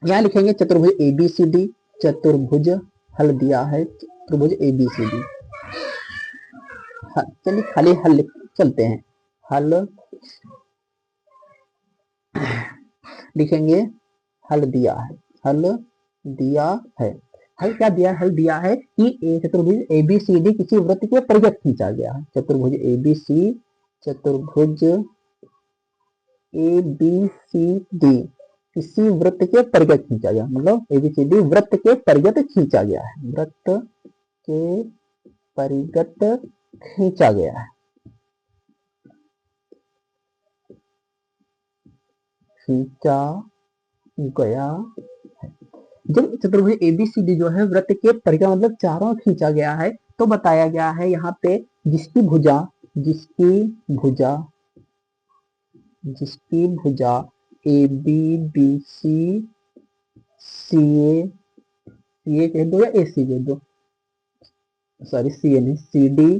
यहाँ लिखेंगे चतुर्भुज ABCD, चतुर्भुज हल दिया है, चतुर्भुज ABCD। चलिए खाली हल चलते हैं, हल लिखेंगे, हल दिया है। हल क्या दिया, हल दिया है कि चतुर्भुज ABCD किसी वृत्त के परिगत खींचा गया है। चतुर्भुज ABCD किसी वृत्त के परिगत खींचा गया, मतलब ABCD वृत्त के परिगत खींचा गया है, वृत्त के परिगत खींचा गया है, जब चतुर्भुज ABCD जो है वृत्त के परिगत मतलब चारों खींचा गया है, तो बताया गया है यहाँ पे जिसकी भुजा ABBC CA कह दो या AC कह दो, सॉरी CA नहीं, CD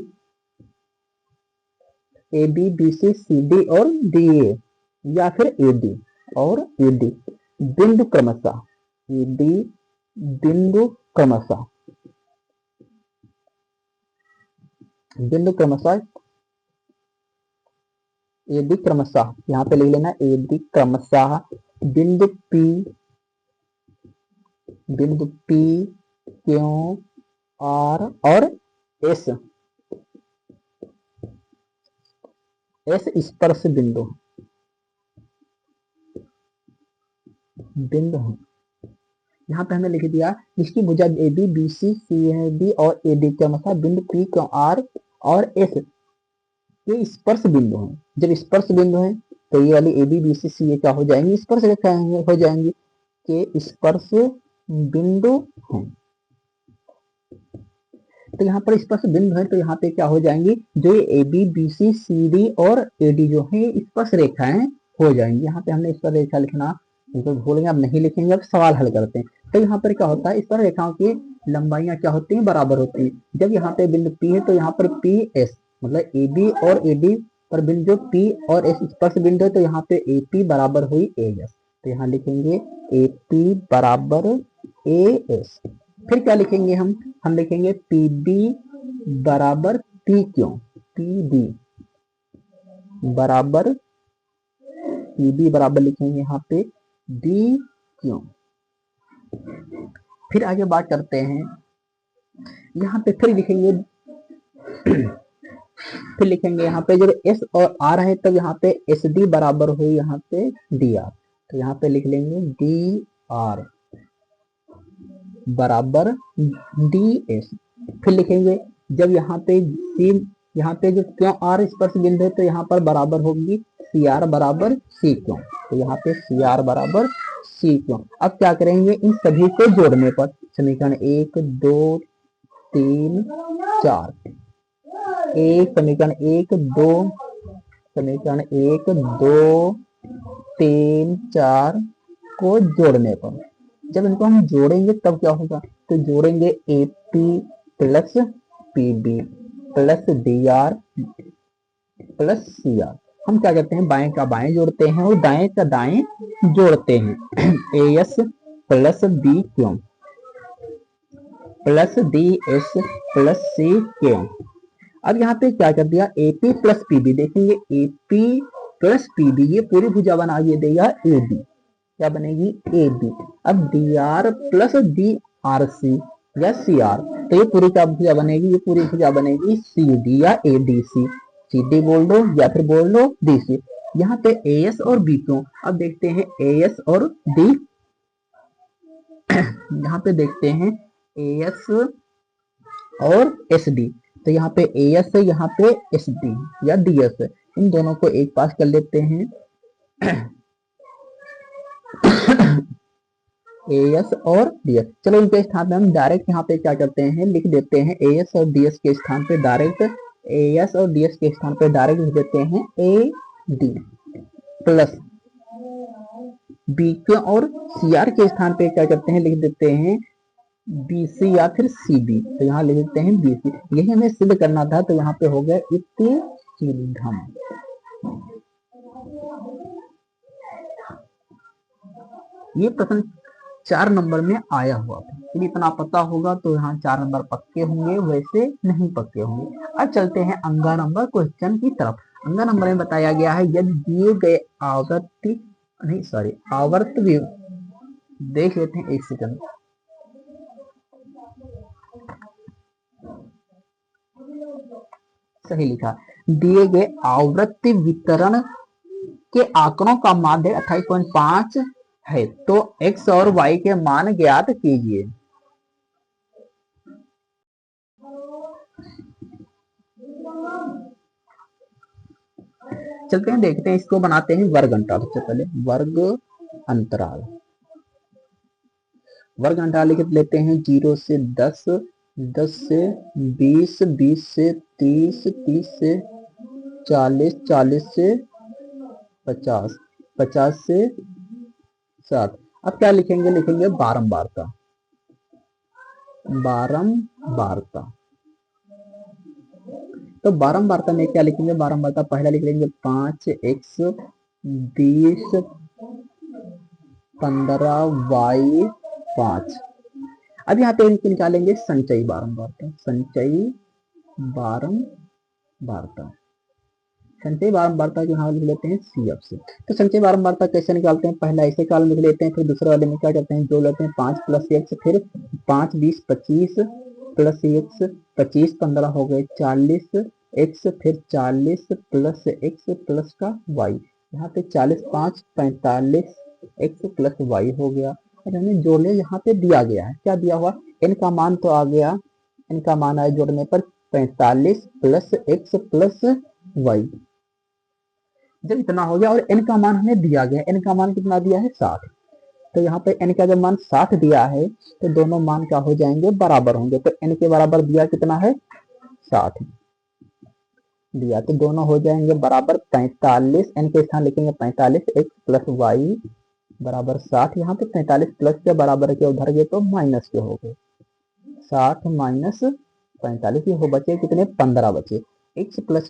ABBC CD और DA या फिर AD और AD बिंदु क्रमशः AD क्रमशः यहाँ पे लिख लेना AD क्रमशः बिंदु P Q R और S स्पर्श बिंदु है। यहाँ पे हमने लिख दिया जिसकी भुजा ABBC CAD और AD क्रमशः बिंदु P Q R और S ये स्पर्श बिंदु हैं। जब स्पर्श बिंदु हैं तो ये वाली ABBC CA क्या हो जाएंगी, स्पर्श रेखा हो जाएंगी, के स्पर्श बिंदु हैं। तो यहाँ पर स्पर्श बिंदु है, तो यहाँ पे क्या हो जाएंगी, जो ABBC CD और AD जो है स्पर्श रेखाएं हो जाएंगी। यहाँ पे हमने स्पर्श रेखा लिखना तो भूलेंगे, अब नहीं लिखेंगे, अब सवाल हल करते हैं। तो यहाँ पर क्या होता है, स्पर्श रेखाओं की लंबाइयां क्या होती हैं, बराबर होती है। जब यहाँ पे बिंदु P है तो यहाँ पर PS मतलब AB और AD पर बिंदु P और S स्पर्श बिंदु है, तो यहाँ पे AP बराबर हुई AS, तो यहाँ लिखेंगे AP बराबर AS। फिर क्या लिखेंगे हम लिखेंगे PB बराबर PQ, PB बराबर लिखेंगे यहाँ पे DQ। फिर आगे बात करते हैं, यहाँ पे फिर लिखेंगे यहाँ पे जब S और R है तब यहाँ पे SD बराबर हुई यहाँ पे DR, तो यहाँ पे लिख लेंगे DR बराबर DS। फिर लिखेंगे जब यहाँ पे जो क्यों R स्पर्श बिंदु है तो यहाँ पर बराबर होगी CR बराबर CQ, तो यहाँ पे CR बराबर CQ। अब क्या करेंगे, इन सभी को जोड़ने पर समीकरण 1 2 3 4 समीकरण 1 2 3 4 को जोड़ने पर, जब इनको हम जोड़ेंगे तब क्या होगा, तो जोड़ेंगे AP plus PB plus DR plus CR। हम क्या करते हैं, बाएं का बाएं जोड़ते हैं और दाएं का दाएं जोड़ते हैं। AS plus BQ plus DS plus CQ। अब यहाँ पे क्या कर दिया, AP प्लस PB, देखेंगे AP प्लस PB ये पूरी भुजा बना ये देगा AB, क्या बनेगी AB। अब DR प्लस DRC या CR, तो ये पूरी क्या भुजा बनेगी, ये पूरी भुजा बनेगी CD या ADC, CD बोल दो या फिर बोल दो DC। यहाँ पे AS और BQ, अब देखते हैं AS और D, यहाँ पे देखते हैं AS और एस डी। तो यहाँ पे ए एस है, यहाँ पे एस डी या डी एस है, इन दोनों को एक पास कर लेते हैं। ए एस और डी एस, चलो इनके स्थान पे हम डायरेक्ट यहाँ पे क्या करते हैं, लिख देते हैं ए एस और डी एस के स्थान पे डायरेक्ट, ए एस और डी एस के स्थान पे डायरेक्ट लिख देते हैं ए डी प्लस बी के और सी आर के स्थान पे क्या करते हैं, लिख देते हैं बी सी या फिर सी बी। तो यहाँ लिख देते हैं बी सी। यही हमें सिद्ध करना था, तो यहाँ पे हो गया इत्सिद्धम। ये प्रश्न 4 नंबर में आया हुआ था। यदि इतना पता होगा तो यहाँ 4 नंबर पक्के होंगे, वैसे नहीं पक्के होंगे। अब चलते हैं अंगा नंबर क्वेश्चन की तरफ। अंगा नंबर में बताया गया है, यदि दिए गए आवर्त देख लेते हैं, एक सेकंड। सही लिखा, दिए गए आवृत्ति वितरण के आंकड़ों का माध्य 28.5 है, तो x और y के मान ज्ञात कीजिए। चलते हैं देखते हैं, इसको बनाते हैं वर्ग अंतराल। सबसे पहले वर्ग अंतराल, वर्ग अंतराल लिख लेते हैं 0 से 10, 10 से 20, 20 से 30, 30 से 40, 40 से 50, 50 से 60। अब क्या लिखेंगे, लिखेंगे बारंबारता, बारंबारता। तो बारंबारता में क्या लिखेंगे, बारंबारता पहला लिख लेंगे 5x 20 15 y 5। अब यहाँ पे इनको निकालेंगे संचयी बारंबारता, संचयी बारंबारता, संचयी बारंबारता जो यहाँ लिख लेते हैं CF से। तो संचयी बारंबारता कैसे निकालते हैं, पहला ऐसे कॉलम लिख लेते हैं, फिर दूसरे वाले में क्या करते हैं, जो लेते हैं 5 + x, फिर 5 20 25 प्लस x 25 15 हो गए 40 x, फिर 40 प्लस x प्लस का y। यहाँ पे 40 5 45 x प्लस y हो गया। और हमें जोड़ने यहाँ पे दिया गया है, क्या दिया हुआ, n का मान तो आ गया, n का मान आया जोड़ने पर 45 प्लस x प्लस y। जब इतना हो गया और n का मान हमें दिया गया, n का मान कितना दिया है 60। तो यहाँ पे n का जब मान 60 दिया है, तो दोनों मान क्या हो जाएंगे, बराबर होंगे। तो n के बराबर दिया कितना है, 60 दिया, तो दोनों हो जाएंगे बराबर 45। n के स्थान लिखेंगे 45, x प्लस y बराबर 60। यहाँ पे 45 प्लस के बराबर के उधर गए तो माइनस के हो गए, 60 माइनस 45, ये हो बचे कितने, 15 बचे। x प्लस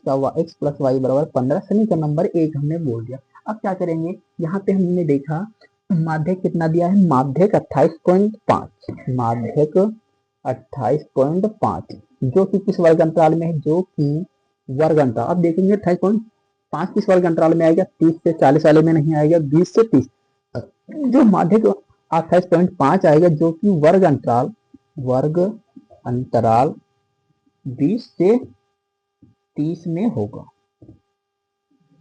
y बराबर 15, शनि का नंबर 1 हमने बोल दिया। अब क्या करेंगे, यहाँ पे हमने देखा माध्यक कितना दिया है, माध्यक 28.5, माध्यक 28.5 जो कि किस वर्ग अंतराल में है, जो कि वर्ग अंतराल। अब देखेंगे 28.5 किस वर्ग अंतराल में आएगा, 30 से 40 वाले में नहीं आएगा, 20 से 30। जो माध्यक 28.5 आएगा, जो कि वर्ग अंतराल 20 से 30 में होगा।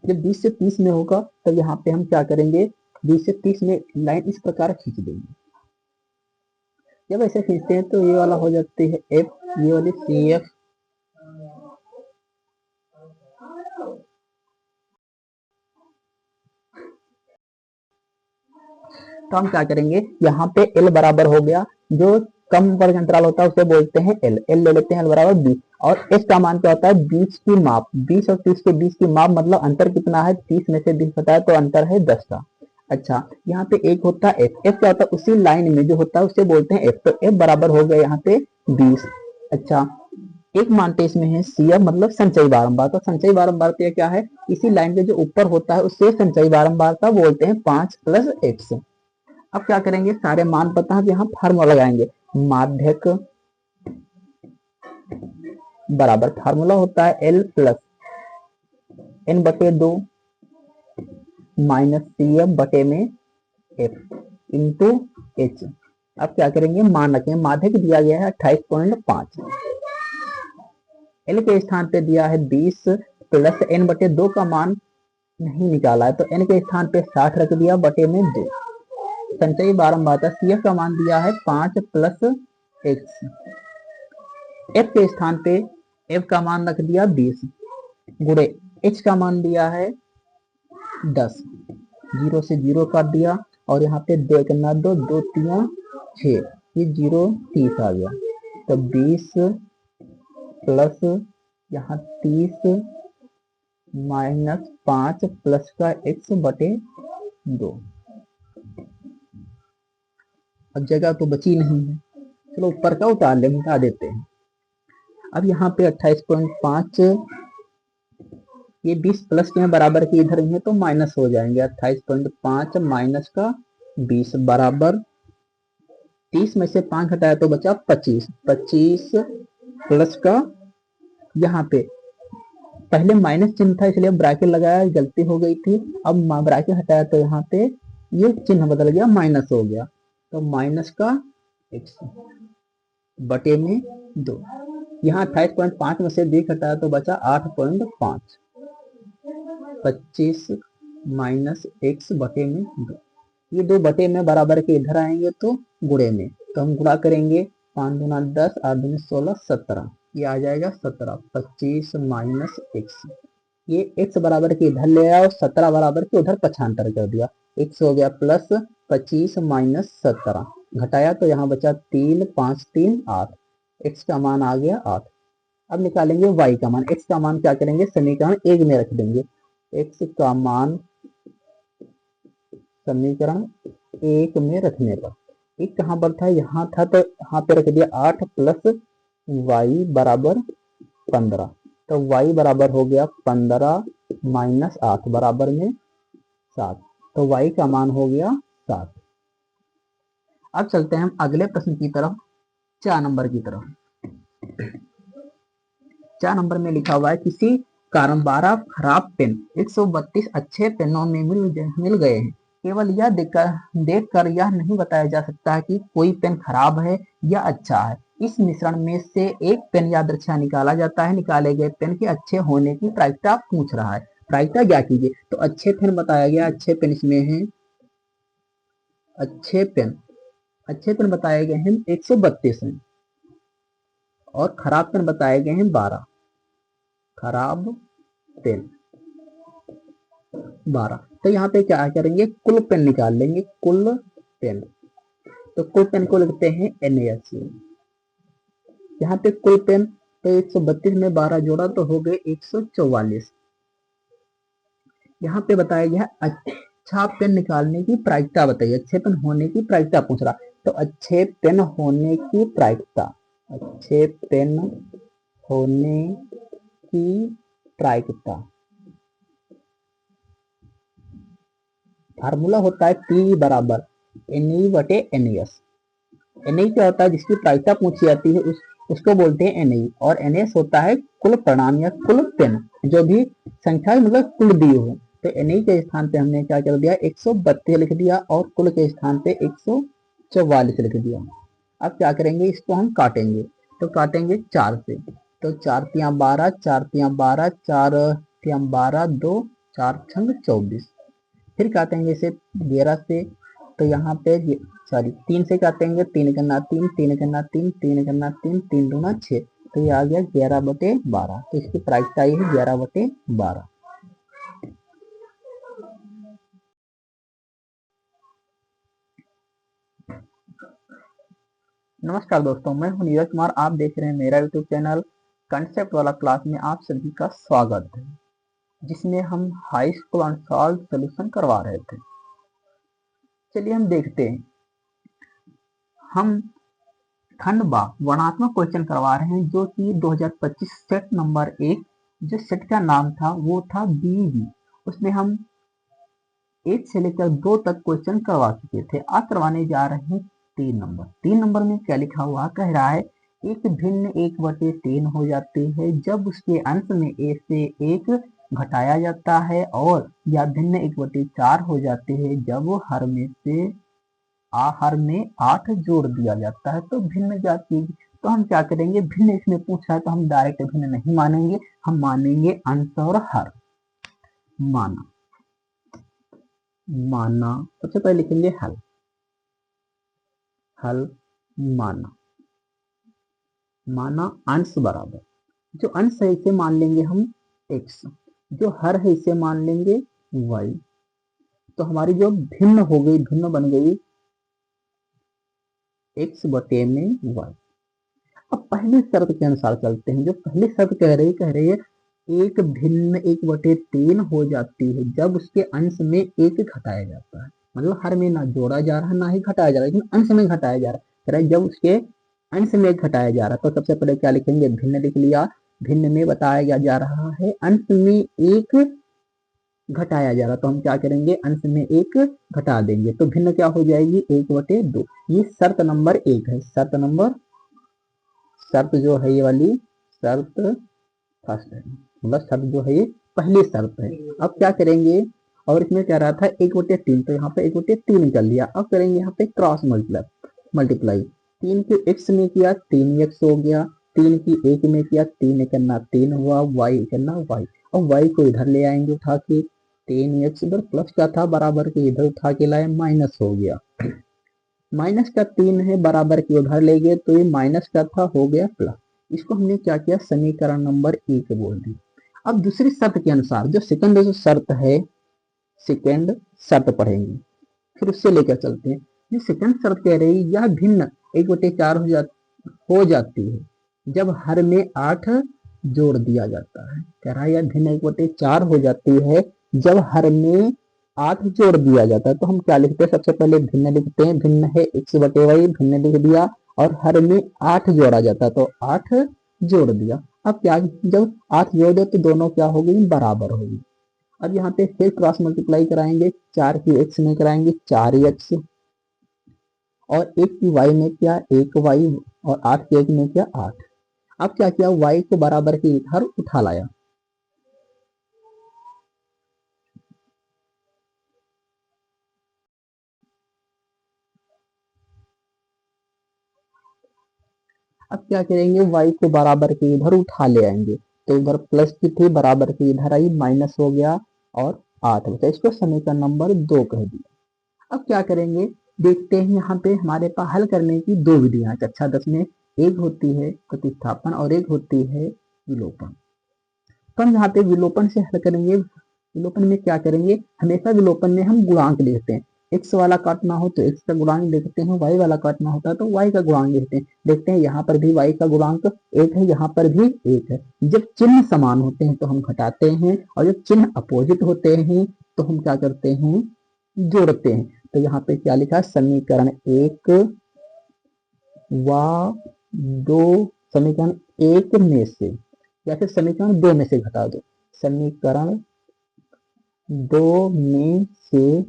जब 20 से 30 में होगा, तब यहाँ पे हम क्या करेंगे, 20 से 30 में लाइन इस प्रकार खींच देंगे। जब ऐसे खींचते हैं तो ये वाला हो जाती है F, ये वाली CF, तो हम क्या करेंगे, यहाँ पे L बराबर हो गया, जो कम वर्ग अंतराल होता है उसे बोलते हैं L, L ले लेते हैं, L बराबर 20। और S का मान क्या होता है, 20 की माप, 20 और 30 के बीच की माप, मतलब अंतर कितना है, 30 में से 20 होता है, तो अंतर है 10 का। अच्छा, यहाँ पे एक होता है F, F क्या होता है, उसी लाइन में जो होता है उसे बोलते हैं F। तो F बराबर हो गया यहाँ पे 20। अच्छा, एक मानते इसमें है CF, मतलब संचयी बारंबारता। तो संचयी बारंबारता क्या है, इसी लाइन के जो ऊपर होता है उससे संचयी बारंबारता बोलते हैं 5 + x। अब क्या करेंगे, सारे मान पता है, यहाँ फार्मूला लगाएंगे, माध्यक बराबर फार्मूला होता है L plus n/2 minus CF बटे में F इंटू H। अब क्या करेंगे, मान रखेंगे, माध्यक दिया गया है 28.5, L के स्थान पे दिया है 20 प्लस n/2 का मान नहीं निकाला है, तो n के स्थान पे 60 रख दिया बटे में 2। संचयी बारंबारता CF का मान दिया है 5 + x, f के स्थान पे f का मान रख दिया 20 गुणे h का मान दिया है 10, 0 से 0 काट दिया और यहाँ पे 2 1 9 2 3 6, ये 0 30 आ गया। तो 20 प्लस यहाँ 30 माइनस 5 प्लस का x बटे 2। अब जगह तो बची नहीं है, चलो ऊपर का उतार ले, मिटा देते हैं। अब यहाँ पे 28.5, ये 20 प्लस के बराबर के इधर ही है तो माइनस हो जाएंगे। 28.5 माइनस का 20 बराबर 30 में से 5 घटाया तो बचा 25। 25 प्लस का यहाँ पे पहले माइनस चिन्ह था इसलिए ब्रैकेट लगाया, गलती हो गई थी। अब ब्रैकेट हटाया तो यहाँ पे ये चिन्ह बदल गया, माइनस हो गया। तो माइनस का x बटे में 2। यहाँ 28.5 में से 2 घटाया तो बचा 8.5। 25 माइनस x बटे में 2, ये 2 बटे में बराबर के इधर आएंगे तो गुणे में, तो हम गुणा करेंगे। 5 दूना 10, 8 दूनी 16, 17, ये आ जाएगा 17। 25 माइनस x, ये x बराबर के इधर ले आया और 17 बराबर के उधर पक्षांतर कर दिया। x हो गया प्लस 25 माइनस 17, घटाया तो यहाँ बचा 3, 5 3 8, x का मान आ गया 8। अब निकालेंगे y का मान। x का मान क्या करेंगे, समीकरण 1 में रख देंगे। x का मान समीकरण 1 में रखने पर, एक कहाँ पर था, यहाँ था, तो यहाँ पे रख दिया 8 प्लस y बराबर 15। तो y बराबर हो गया 15 माइनस 8 बराबर में 7, तो y का मान हो गया 7। अब चलते हैं हम अगले प्रश्न की तरफ, 4 नंबर की तरफ। 4 नंबर में लिखा हुआ है किसी कारण 12 खराब पेन 132 अच्छे पेनों में मिल गए हैं। केवल यह देखकर यह नहीं बताया जा सकता कि कोई पेन खराब है या अच्छा है। इस मिश्रण में से एक पेन यादृच्छा निकाला जाता है। निकाले गए पेन के अच्छे होने की प्रायिकता पूछ रहा है। प्रायिकता क्या कीजिए, तो अच्छे पेन बताया गया, अच्छे पेन इसमें है, अच्छे पेन बताए गए हैं 132 हैं और खराब पेन बताए गए हैं 12। खराब पेन 12, तो यहाँ पे क्या करेंगे, कुल पेन निकाल लेंगे। कुल पेन, तो कुल पेन को लिखते हैं NaS। यहाँ पे कुल पेन, तो 132 में 12 जोड़ा तो हो गए 144। यहाँ पे बताया गया अच्छा पेन निकालने की प्रायिकता बताइए, अच्छे पेन होने की प्रायिकता पूछ रहा। तो अच्छे पेन होने की प्रायिकता, अच्छे पेन होने की प्रायिकता, फार्मूला होता है P बराबर Na बटे NaS। Na क्या होता है, जिसकी प्रायिकता पूछी जाती है उसको बोलते हैं Na, और NaS होता है कुल परिणाम या कुल पेन, जो भी संख्या मतलब कुल दी हो। तो Na के स्थान पे हमने क्या कर दिया, 132 लिख दिया और कुल के स्थान पे 144 लिख दिया। अब क्या करेंगे, इसको हम काटेंगे, तो काटेंगे 4 से, तो 4 तियां 12, 4 तियां 12, 4 तियां 12, 2 4 छंग 24। फिर काटेंगे इसे 11 से, तो यहाँ पे सॉरी 3 से काटेंगे, 3 गन्ना 3, 3 गन्ना 3, 3 गन्ना 3, 3 दूना 6, तो ये आ गया 11 बटे 12। तो इसकी प्रायिकता ये है 11 बटे 12। नमस्कार दोस्तों, मैं हूं नीरज कुमार, आप देख रहे हैं मेरा यूट्यूब चैनल कंसेप्ट वाला क्लास में आप सभी का स्वागत है, जिसमें हम हाई स्कूल अनसॉल्व सोल्यूशन करवा रहे थे। चलिए हम देखते हैं, हम खंड बा वर्णात्मक क्वेश्चन करवा रहे हैं, जो कि 2025 सेट नंबर 1, जो सेट का नाम था वो था BV। उसमें हम 1 से लेकर 2 तक क्वेश्चन करवा चुके थे। आज करवाने जा रहे हैं 3 नंबर। 3 नंबर में क्या लिखा हुआ, कह रहा है एक भिन्न 1/3 हो जाती है जब उसके अंश में a से 1 घटाया जाता है, और या भिन्न 1/4 हो जाती है जब हर में 8 जोड़ दिया जाता है। तो भिन्न क्या चीज, तो हम क्या करेंगे, भिन्न इसमें पूछा है तो हम डायरेक्ट भिन्न नहीं मानेंगे, हम मानेंगे अंश और हर। माना सबसे पहले लिखेंगे हल, हल माना माना अंश बराबर, जो अंश है इसे मान लेंगे हम x, जो हर है इसे मान लेंगे y। तो हमारी जो भिन्न हो गई, भिन्न बन गई x बटे में y। अब पहली शर्त के अनुसार चलते हैं। जो पहली शर्त कह रही है एक भिन्न 1/3 हो जाती है जब उसके अंश में एक घटाया जाता है। मतलब हर में ना जोड़ा जा रहा है ना ही घटाया जा रहा है, लेकिन अंश में घटाया जा रहा है। कह रहा है जब उसके अंश में घटाया जा रहा है तो सबसे पहले क्या लिखेंगे, भिन्न लिख लिया। भिन्न में बताया जा रहा है अंश में एक घटाया जा रहा, तो हम क्या करेंगे, अंश में एक घटा देंगे। तो भिन्न क्या हो जाएगी, 1/2। ये शर्त नंबर 1 है। शर्त जो है ये वाली शर्त फर्स्ट है, मतलब शर्त जो है ये पहली शर्त है। अब क्या करेंगे, और इसमें क्या रहा था 1/3, तो यहाँ पे 1/3 कर लिया। अब करेंगे यहाँ पे क्रॉस मल्टीप्लाई। 3 के x में किया 3x हो गया, 3 की 1 में किया 3 करना 3 हुआ, y करना y। और y को इधर ले आएंगे उठा के, 3x इधर प्लस का था बराबर के इधर उठा के लाए, माइनस हो गया। माइनस का 3 है बराबर के उधर ले गए तो ये माइनस का था हो गया प्लस। इसको हमने क्या किया, समीकरण नंबर 1 बोल दिया। अब दूसरी शर्त के अनुसार जो सेकंड शर्त है, सेकंड शर्त पढ़ेंगे, फिर उससे लेकर चलते हैं। ये सेकंड शर्त कह रही यह भिन्न 1/4 हो जाती है जब हर में 8 जोड़ दिया जाता है। कह रहा है यह भिन्न 1/4 हो जाती है जब हर में 8 जोड़ दिया जाता है। तो हम क्या लिखते हैं, सबसे पहले भिन्न लिखते हैं। भिन्न है x/y, भिन्न लिख दिया, और हर में 8 जोड़ा जाता है तो 8 जोड़ दिया। अब क्या, जब 8 जोड़ दो तो दोनों क्या हो गई, बराबर होगी। अब यहाँ पे फिर क्रॉस मल्टीप्लाई कराएंगे, 4 की x में कराएंगे 4x, और 1 की y में क्या 1y, और 8 की 1 में क्या 8। अब क्या किया, y को बराबर के इधर उठा लाया। अब क्या करेंगे, y को बराबर के इधर उठा ले आएंगे, तो इधर प्लस की थी बराबर के इधर आई, माइनस हो गया और 8 बचा। इसको समीकरण नंबर 2 कह दिया। अब क्या करेंगे, देखते हैं यहाँ पे हमारे पास हल करने की दो विधियां। कक्षा 10 में एक होती है प्रतिस्थापन और एक होती है विलोपन। तो हम यहाँ पे विलोपन से हल करेंगे। विलोपन में क्या करेंगे, हमेशा विलोपन में हम गुणांक लिखते हैं। x वाला काटना हो तो x का गुणांक लिखते हैं, y वाला काटना होता है तो y का गुणांक लिखते हैं। देखते हैं यहाँ पर भी y का गुणांक 1 है, यहाँ पर भी 1 है। जब चिन्ह समान होते हैं तो हम घटाते हैं, और जब चिन्ह अपोजिट होते हैं तो हम क्या करते हैं, जोड़ते हैं। तो यहाँ पे क्या लिखा है, समीकरण 1 व 2, समीकरण 1 में से या फिर समीकरण 2 में से घटा दो। समीकरण 2 में से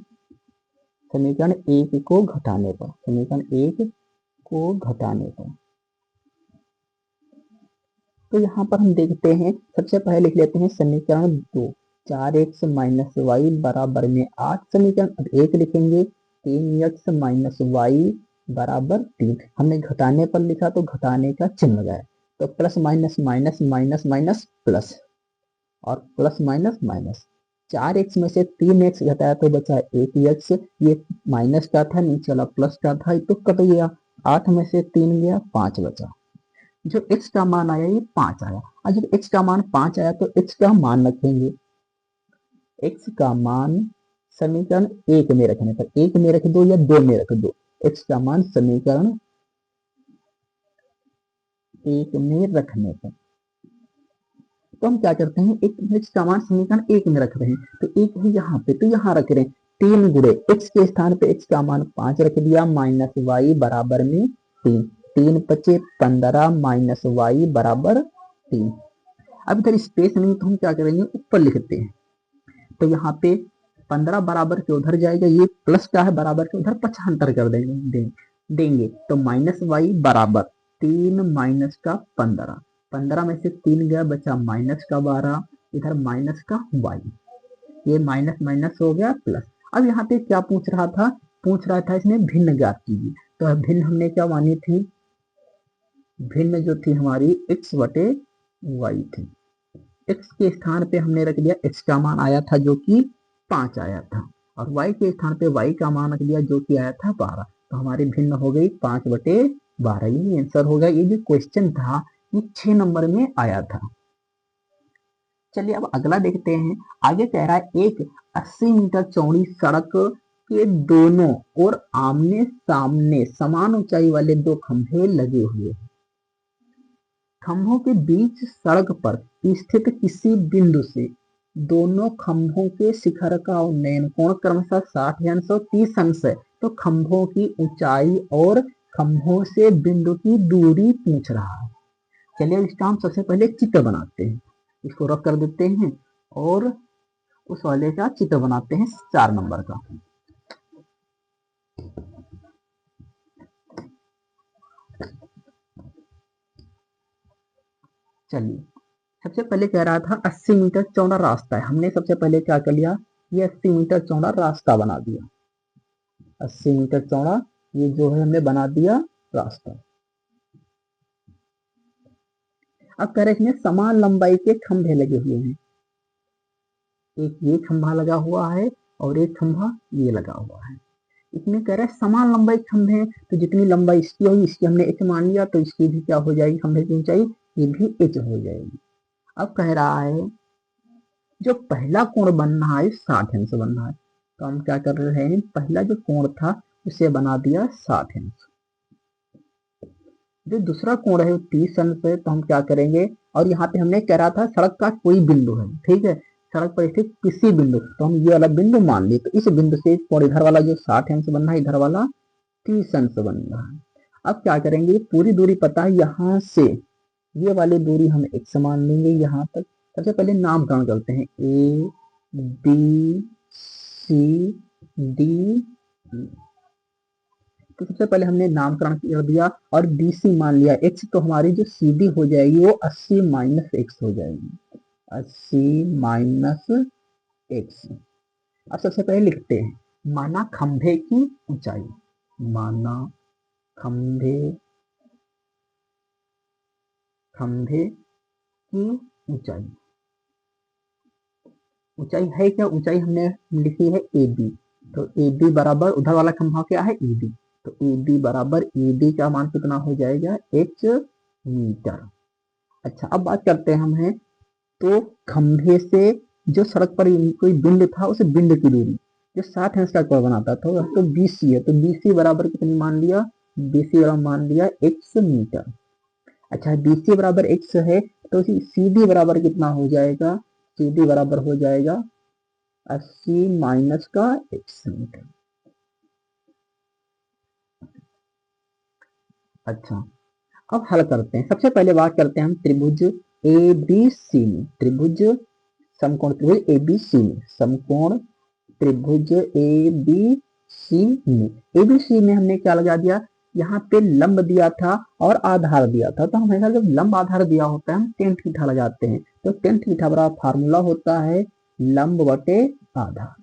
समीकरण 1 को घटाने पर, समीकरण 1 को घटाने पर, तो यहाँ पर हम देखते हैं, सबसे पहले लिख लेते हैं समीकरण 2, 4x माइनस वाई बराबर में 8। समीकरण अब 1 लिखेंगे, 3x माइनस वाई बराबर 3। हमने घटाने पर लिखा तो घटाने का चिन्ह लगाया, तो plus minus minus minus minus plus, और प्लस माइनस माइनस। 4x में से 3x घटाया तो बचा 1x, ये माइनस का था नीचे वाला प्लस का था, तो कट गया। 8 में से 3 गया, 5 बचा। जो x का मान आया ये 5 आया। और जब x का मान 5 आया तो x का मान रखेंगे, x का मान समीकरण 1 में रखने पर, 1 में रख दो या 2 में रख दो, x का मान समीकरण 1 में रखने पर, तो हम क्या करते हैं, एक x का मान समीकरण 1 में रख रहे हैं तो 1 है यहाँ पे, तो यहाँ रख रहे हैं 3 गुणे x के स्थान पे x का मान 5 रख दिया, माइनस वाई बराबर में 3, 3 बचे 15 माइनस वाई बराबर 3। अब इधर स्पेस नहीं तो हम क्या करेंगे, ऊपर लिखते हैं। तो यहाँ पे 15 बराबर के उधर जाएगा, ये प्लस का है बराबर के उधर 75 कर देंगे तो माइनस वाई बराबर 3 माइनस का 15, 15 में से 3 गया बचा माइनस का 12, इधर माइनस का वाई, ये माइनस माइनस हो गया प्लस। अब यहाँ पे क्या पूछ रहा था इसमें भिन्न ज्ञात कीजिए। तो भिन्न हमने क्या मानी थी, भिन्न जो थी हमारी x बटे वाई थी। x के स्थान पे हमने रख दिया x का मान आया था जो कि 5 आया था, और y के स्थान पे y का मान रख दिया जो कि आया था 12। तो हमारी भिन्न हो गई 5/12, ये आंसर होगा। ये जो क्वेश्चन था ये 6 नंबर में आया था। चलिए अब अगला देखते हैं। आगे कह रहा है एक 80 मीटर चौड़ी सड़क के दोनों ओर आमने सामने समान ऊंचाई वाले 2 खंभे लगे हुए हैं। खंभों के बीच सड़क पर स्थित किसी बिंदु से दोनों खंभों के शिखर का उन्नयन कोण क्रमशः 60 अंश और 30 अंश है। तो खंभों की ऊंचाई और खंभों से बिंदु की दूरी पूछ रहा है। चलिए इसका हम सबसे पहले चित्र बनाते हैं। इसको रख कर देते हैं और उस वाले का चित्र बनाते हैं 4 नंबर का। चलिए सबसे पहले कह रहा था 80 मीटर चौड़ा रास्ता है। हमने सबसे पहले क्या कर लिया, ये 80 मीटर चौड़ा रास्ता बना दिया। 80 मीटर चौड़ा ये जो है हमने बना दिया रास्ता। अब कह रहे इसमें समान लंबाई के खंभे लगे हुए हैं। एक ये खंभा लगा हुआ है और एक खंभा ये लगा हुआ है। इसमें कह रहा है समान लंबाई खंभे हैं, तो जितनी लंबाई इसकी होगी इसकी हमने h मान लिया, तो इसकी भी क्या हो जाएगी, खंभे की ऊंचाई ये भी h हो जाएगी। अब कह रहा है जो पहला कोण बन रहा है 60 अंश बन रहा है, तो हम क्या कर रहे हैं, पहला जो कोण था उसे बना दिया 60 अंश। जो दूसरा कोण है वो 30 अंश है, तो हम क्या करेंगे, और यहाँ पे हमने कह रहा था सड़क का कोई बिंदु है, ठीक है, सड़क पर स्थित किसी बिंदु, तो हम ये वाला बिंदु मान लिए, तो इस बिंदु से कोण इधर वाला जो 60 अंश बन रहा है, इधर वाला 30 अंश बन रहा है। अब क्या करेंगे, पूरी दूरी पता है, यहाँ से ये वाली दूरी हम x मान लेंगे यहाँ तक। सबसे पहले नामकरण करते हैं, ए बी सी डी, तो सबसे पहले हमने नामकरण कर दिया और BC मान लिया x, तो हमारी जो CD हो जाएगी वो 80 माइनस x हो जाएगी, 80 माइनस x। अब सबसे पहले लिखते हैं, माना खंभे की ऊंचाई, माना खंभे की ऊंचाई, ऊंचाई है क्या, ऊंचाई हमने लिखी है AB, तो AB बराबर उधर वाला खंभा क्या है ED, तो ED बराबर ED का मान कितना हो जाएगा, h मीटर। अच्छा अब बात करते हैं हम, हैं तो खंभे से जो सड़क पर कोई बिंदु था उस बिंदु की दूरी जो 60 अंश का कोण बनाता था, तो BC है, तो BC बराबर कितनी मान लिया, BC बराबर मान लिया x मीटर। अच्छा BC बराबर x है, तो CD बराबर कितना हो जाएगा, CD बराबर हो जाएगा 80 माइनस का x मीटर। अच्छा अब हल करते हैं। सबसे पहले बात करते हैं हम त्रिभुज ABC में, त्रिभुज समकोण त्रिभुज ABC में, समकोण त्रिभुज ABC में, ABC में हमने क्या लगा दिया, यहाँ पे लंब दिया था और आधार दिया था, तो हमेशा जब लंब आधार दिया होता है हम tan थीटा लगाते हैं, तो tan थीटा बराबर फार्मूला होता है लंब बटे आधार।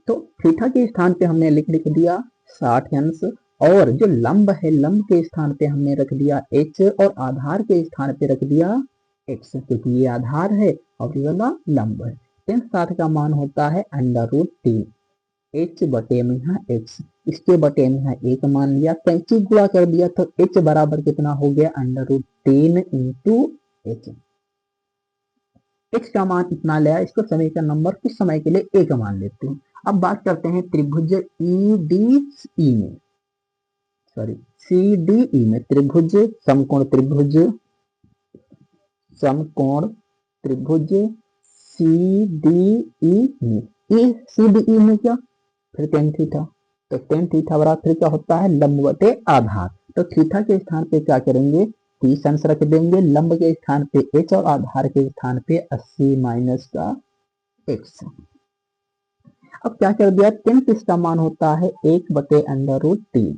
तो थीटा के स्थान पे हमने लिख दिया 60 अंश, और जो लंब है लंब के स्थान पे हमने रख दिया h और आधार के स्थान पे रख दिया x, क्योंकि ये आधार है और ये वाला लंब है। tan 60 का मान होता है √3 h बटे में यहाँ x, इसके बटे में यहाँ 1 मान लिया, 35 गुणा कर दिया, तो h बराबर कितना हो गया, √3 इंटू h। x का मान इतना लिया, इसको समीकरण नंबर कुछ समय के लिए 1 मान लेते हैं। अब बात करते हैं त्रिभुज EDE में, सॉरी CDE में, त्रिभुज समकोण त्रिभुज CDE में, CDE में क्या, फिर tan थीटा, तो tan थीटा बराबर फिर क्या होता है लंब बटे आधार, तो थीटा के स्थान पे क्या करेंगे 30 अंश रख देंगे, लंब के स्थान पे h और आधार के स्थान पे 80 माइनस का x। अब क्या कर दिया, tan किसका मान होता है 1 बटे √3,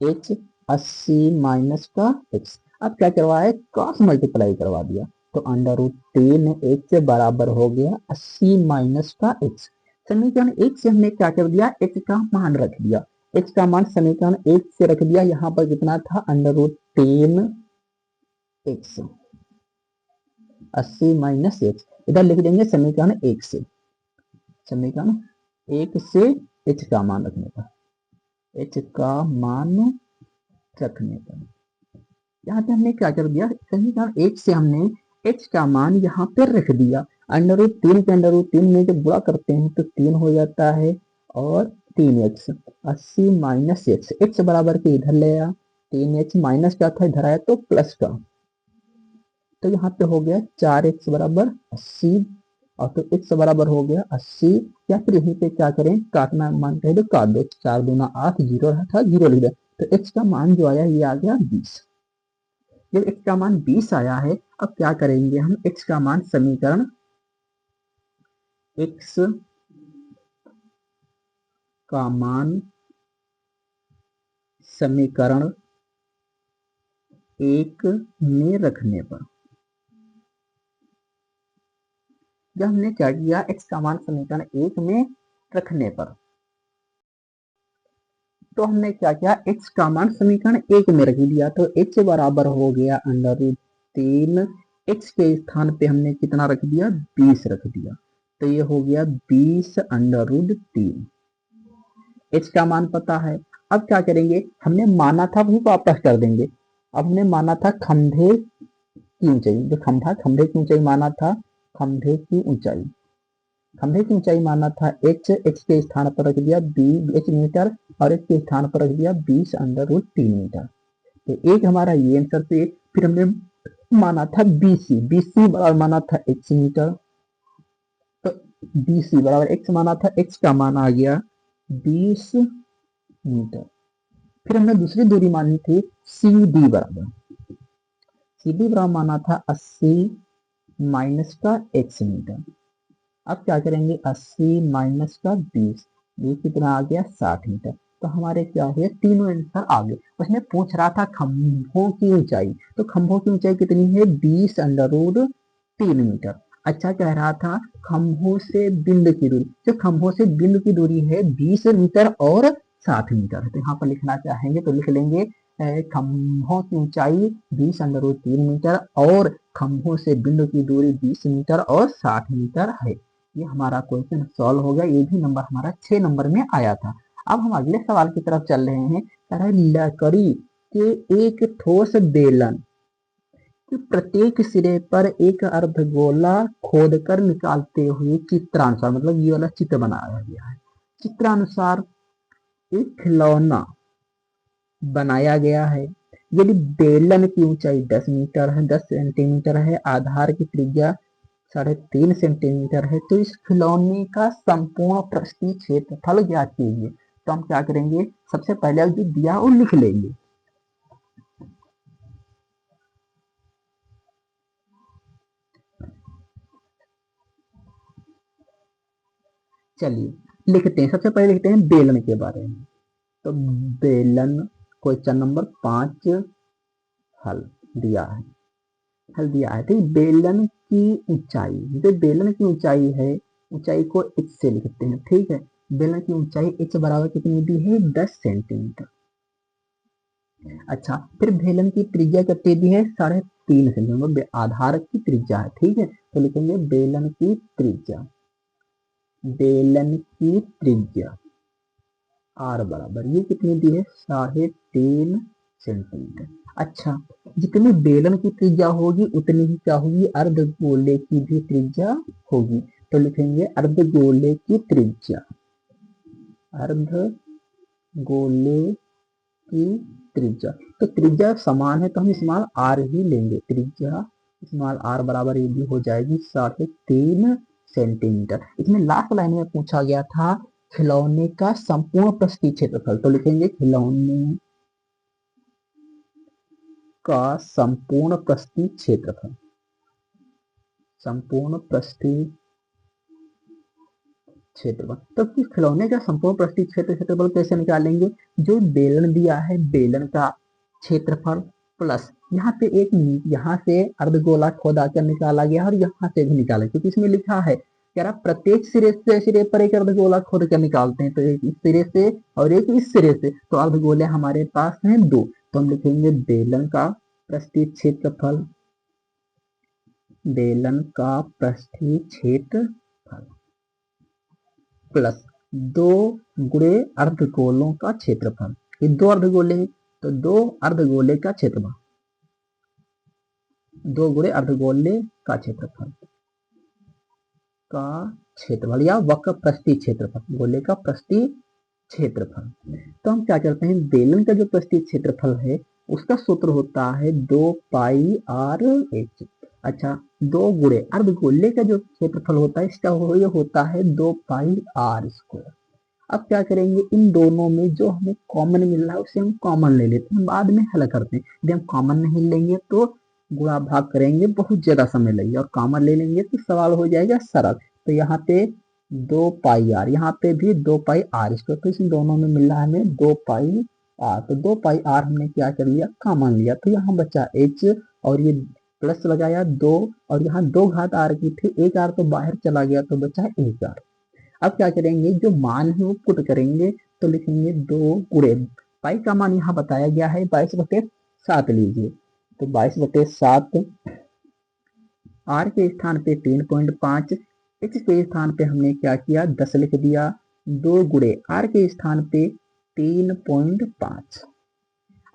h 80 माइनस का x। अब क्या करवाया, क्रॉस मल्टीप्लाई करवा दिया, तो √3 h बराबर हो गया 80 माइनस का x। समीकरण 1 से हमने क्या कर दिया, h का मान रख दिया, h का मान समीकरण 1 से रख दिया, यहाँ पर कितना था √3 x, 80 माइनस x, इधर लिख देंगे समीकरण 1 से, समीकरण 1 से h का मान रखने का, h का मान रखने पर। यहाँ पे हमने क्या कर दिया, समीकरण 1 से हमने x का मान यहाँ पर रख दिया। अंडर रूट 3 के अंडर रूट 3 में जब गुणा करते हैं तो 3 हो जाता है और 3x 80 माइनस x बराबर के इधर ले आया, 3x माइनस का था इधर आया तो प्लस का, तो यहाँ पे हो गया 4x बराबर 80 और तो x बराबर हो गया 80, या फिर यहीं पे क्या करें काटना मान कहे तो काट दो, 4 दूना 8, जीरो रहा था जीरो लिख दिया, तो x का मान जो आया ये आ गया 20। जब x का मान 20 आया है, अब क्या करेंगे हम, x का मान समीकरण x का मान समीकरण 1 में रखने पर, जब हमने क्या किया x का मान समीकरण 1 में रखने पर, तो हमने क्या किया x का मान समीकरण 1 में रख दिया, तो h बराबर हो गया अंडर रूट 3, x के स्थान पे हमने कितना रख दिया 20 रख दिया, तो ये हो गया 20 अंडर रूट 3। h का मान पता है, अब क्या करेंगे, हमने माना था वही वापस कर देंगे। अब हमने माना था खंभे की ऊंचाई, जो खंभा खंभे की ऊंचाई माना था, खंभे की ऊंचाई, खंभे की ऊंचाई माना था h, h के स्थान पर रख दिया h मीटर और h के स्थान पर रख दिया 20 अंडर रूट 3 मीटर, तो एक हमारा ये आंसर पे। फिर हमने माना था BC, BC बराबर माना था x मीटर, तो BC बराबर x माना था, x का मान आ गया 20 मीटर। फिर हमने दूसरी दूरी मानी थी CD बराबर, CD बराबर माना था 80 माइनस का x मीटर। अब क्या करेंगे 80 माइनस का 20, ये कितना आ गया 60 मीटर, तो हमारे क्या हुए तीनों आंसर आ गए। उसने पूछ रहा था खंभों की ऊंचाई, तो खंभों की ऊंचाई कितनी है 20 अंडर रूट 3 मीटर। अच्छा कह रहा था खंभों से बिंदु की दूरी, जो खंभों से बिंदु की दूरी है 20 मीटर और 60 मीटर, तो यहाँ पर लिखना चाहेंगे तो लिख लेंगे खंभों की ऊंचाई 20 अंडर रूट 3 मीटर और खंभों से बिंदु की दूरी 20 मीटर और 60 मीटर है। ये हमारा क्वेश्चन सॉल्व हो गया, ये भी नंबर हमारा 6 नंबर में आया था। अब हम अगले सवाल की तरफ चल रहे हैं। लकड़ी के एक ठोस बेलन कि प्रत्येक सिरे पर एक अर्धगोला खोदकर निकालते हुए चित्रानुसार, मतलब ये वाला चित्र बनाया गया है, चित्रानुसार एक खिलौना बनाया गया है। यदि बेलन की ऊंचाई 10 मीटर है, 10 सेंटीमीटर है, आधार की त्रिज्या 3.5 सेंटीमीटर है, तो इस खिलौने का संपूर्ण पृष्ठीय क्षेत्रफल ज्ञात कीजिए। तो हम क्या करेंगे, सबसे पहले जो दिया वो लिख लेंगे। चलिए लिखते हैं, सबसे पहले लिखते हैं बेलन के बारे में। तो बेलन क्वेश्चन नंबर 5 हल दिया है, हल दिया है। ठीक, बेलन की ऊंचाई, जो बेलन की ऊंचाई है, ऊंचाई को h से लिखते हैं। ठीक है, बेलन की ऊंचाई h बराबर कितनी दी है 10 सेंटीमीटर। अच्छा, फिर बेलन की त्रिज्या कितनी दी है 3.5 सेंटीमीटर, आधार की त्रिज्या है। ठीक है, तो लिखेंगे बेलन की त्रिज्या, बेलन की त्रिज्या r बराबर ये कितनी दी है 3.5 सेंटीमीटर। अच्छा, जितनी बेलन की त्रिज्या होगी उतनी ही क्या होगी अर्धगोले की भी त्रिज्या होगी, तो लिखेंगे अर्धगोले की त्रिज्या, अर्धगोले की त्रिज्या, तो त्रिज्या समान है तो हम स्मॉल r ही लेंगे, त्रिज्या स्मॉल r बराबर ये भी हो जाएगी 3.5 सेंटीमीटर। इसमें लास्ट लाइन में पूछा गया था खिलौने का संपूर्ण पृष्ठीय क्षेत्रफल, तो लिखेंगे खिलौने का संपूर्ण पृष्ठीय क्षेत्रफल, संपूर्ण पृष्ठीय क्षेत्रफल। तो किस खिलौने का संपूर्ण पृष्ठीय क्षेत्रफल कैसे निकालेंगे, जो बेलन दिया है बेलन का क्षेत्रफल प्लस यहाँ पे एक, यहाँ से अर्धगोला खोदा कर निकाला गया और यहाँ से भी निकाला, क्योंकि इसमें लिखा है कह रहा प्रत्येक सिरे पर एक अर्धगोला खोद कर निकालते हैं, तो एक इस सिरे से और एक इस सिरे से, तो अर्धगोले हमारे पास हैं 2, तो हम लिखेंगे बेलन का पृष्ठीय क्षेत्रफल, बेलन का पृष्ठीय क्षेत्रफल प्लस 2 गुणे अर्धगोलों का क्षेत्रफल। ये 2 अर्धगोले तो 2 अर्धगोले का क्षेत्रफल, 2 गुणे अर्धगोले का क्षेत्रफल या वक्र प्रस्थि क्षेत्रफल, गोले का प्रस्थि क्षेत्रफल। तो हम क्या करते हैं, बेलन का जो प्रस्थि क्षेत्रफल है उसका सूत्र होता है 2 पाई आर एच। अच्छा, 2 गुणे अर्धगोले का जो क्षेत्रफल होता है इसका ये होता है 2 पाई आर स्क्वायर। अब क्या करेंगे, इन दोनों में जो हमें कॉमन मिल रहा है उसे हम कॉमन ले लेते हैं, बाद में हल करते हैं। यदि हम कॉमन नहीं लेंगे तो गुणा भाग करेंगे बहुत ज्यादा समय लगेगा, और कॉमन ले लेंगे तो सवाल हो जाएगा सरल। तो यहाँ पे 2 पाई आर, यहाँ पे भी 2 पाई आर स्क्वायर, तो इन दोनों में मिल रहा है हमें 2 पाई आर। तो 2 पाई आर हमने क्या कर लिया, कॉमन लिया, तो यहाँ बचा एच, और ये प्लस लगाया 2, और यहाँ 2 घात आर की थी, एक आर तो बाहर चला गया तो बचा 1 आर। अब क्या करेंगे, जो मान है वो पुट करेंगे, तो लिखेंगे 2 गुणे पाई का मान यहाँ बताया गया है 22/7 लीजिए, तो 22/7, आर के स्थान पे 3.5, एच के स्थान पे हमने क्या किया 10 लिख दिया, 2 गुणे आर के स्थान पे 3.5।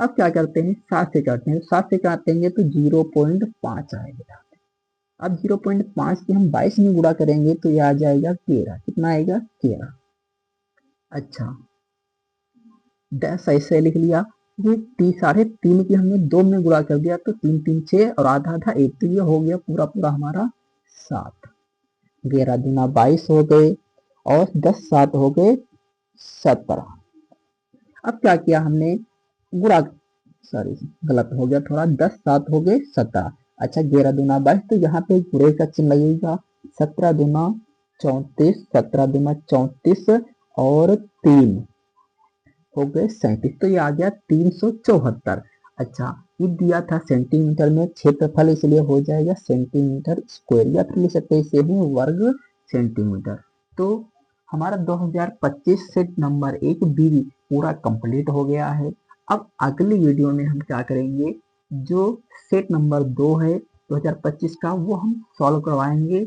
अब क्या करते हैं, 7 से काटते हैं, 7 से काटेंगे तो 0.5 आएगा। अब 0.5 की हम 22 में गुणा करेंगे तो ये आ जाएगा 13। कितना आएगा, 13। अच्छा, 10 ऐसे लिख लिया, ये 3.5 की हमने 2 में गुणा कर दिया तो 3 3 6 और आधा आधा 1, तो ये हो गया पूरा पूरा हमारा 7। 11 दूना 22 हो गए, और 10 7 हो गए 17। अब क्या किया हमने, गुणा, सॉरी गलत हो गया थोड़ा, 10 7 हो गए 17। अच्छा, 11 दूना 22, तो यहाँ पे गुणे का चिन्ह लगेगा, 17 दूना 34, 17 दूना 34, और 3 हो गए 37, तो ये आ गया 374। अच्छा, ये दिया था सेंटीमीटर में क्षेत्रफल, इसलिए हो जाएगा सेंटीमीटर स्क्वायर, या फिर लिख सकते हैं इसे ही वर्ग सेंटीमीटर। तो हमारा 2025 सेट नंबर 1 बी पूरा कंप्लीट हो गया है। अब अगली वीडियो में हम क्या करेंगे, जो सेट नंबर 2 है 2025 का, वो हम सॉल्व करवाएंगे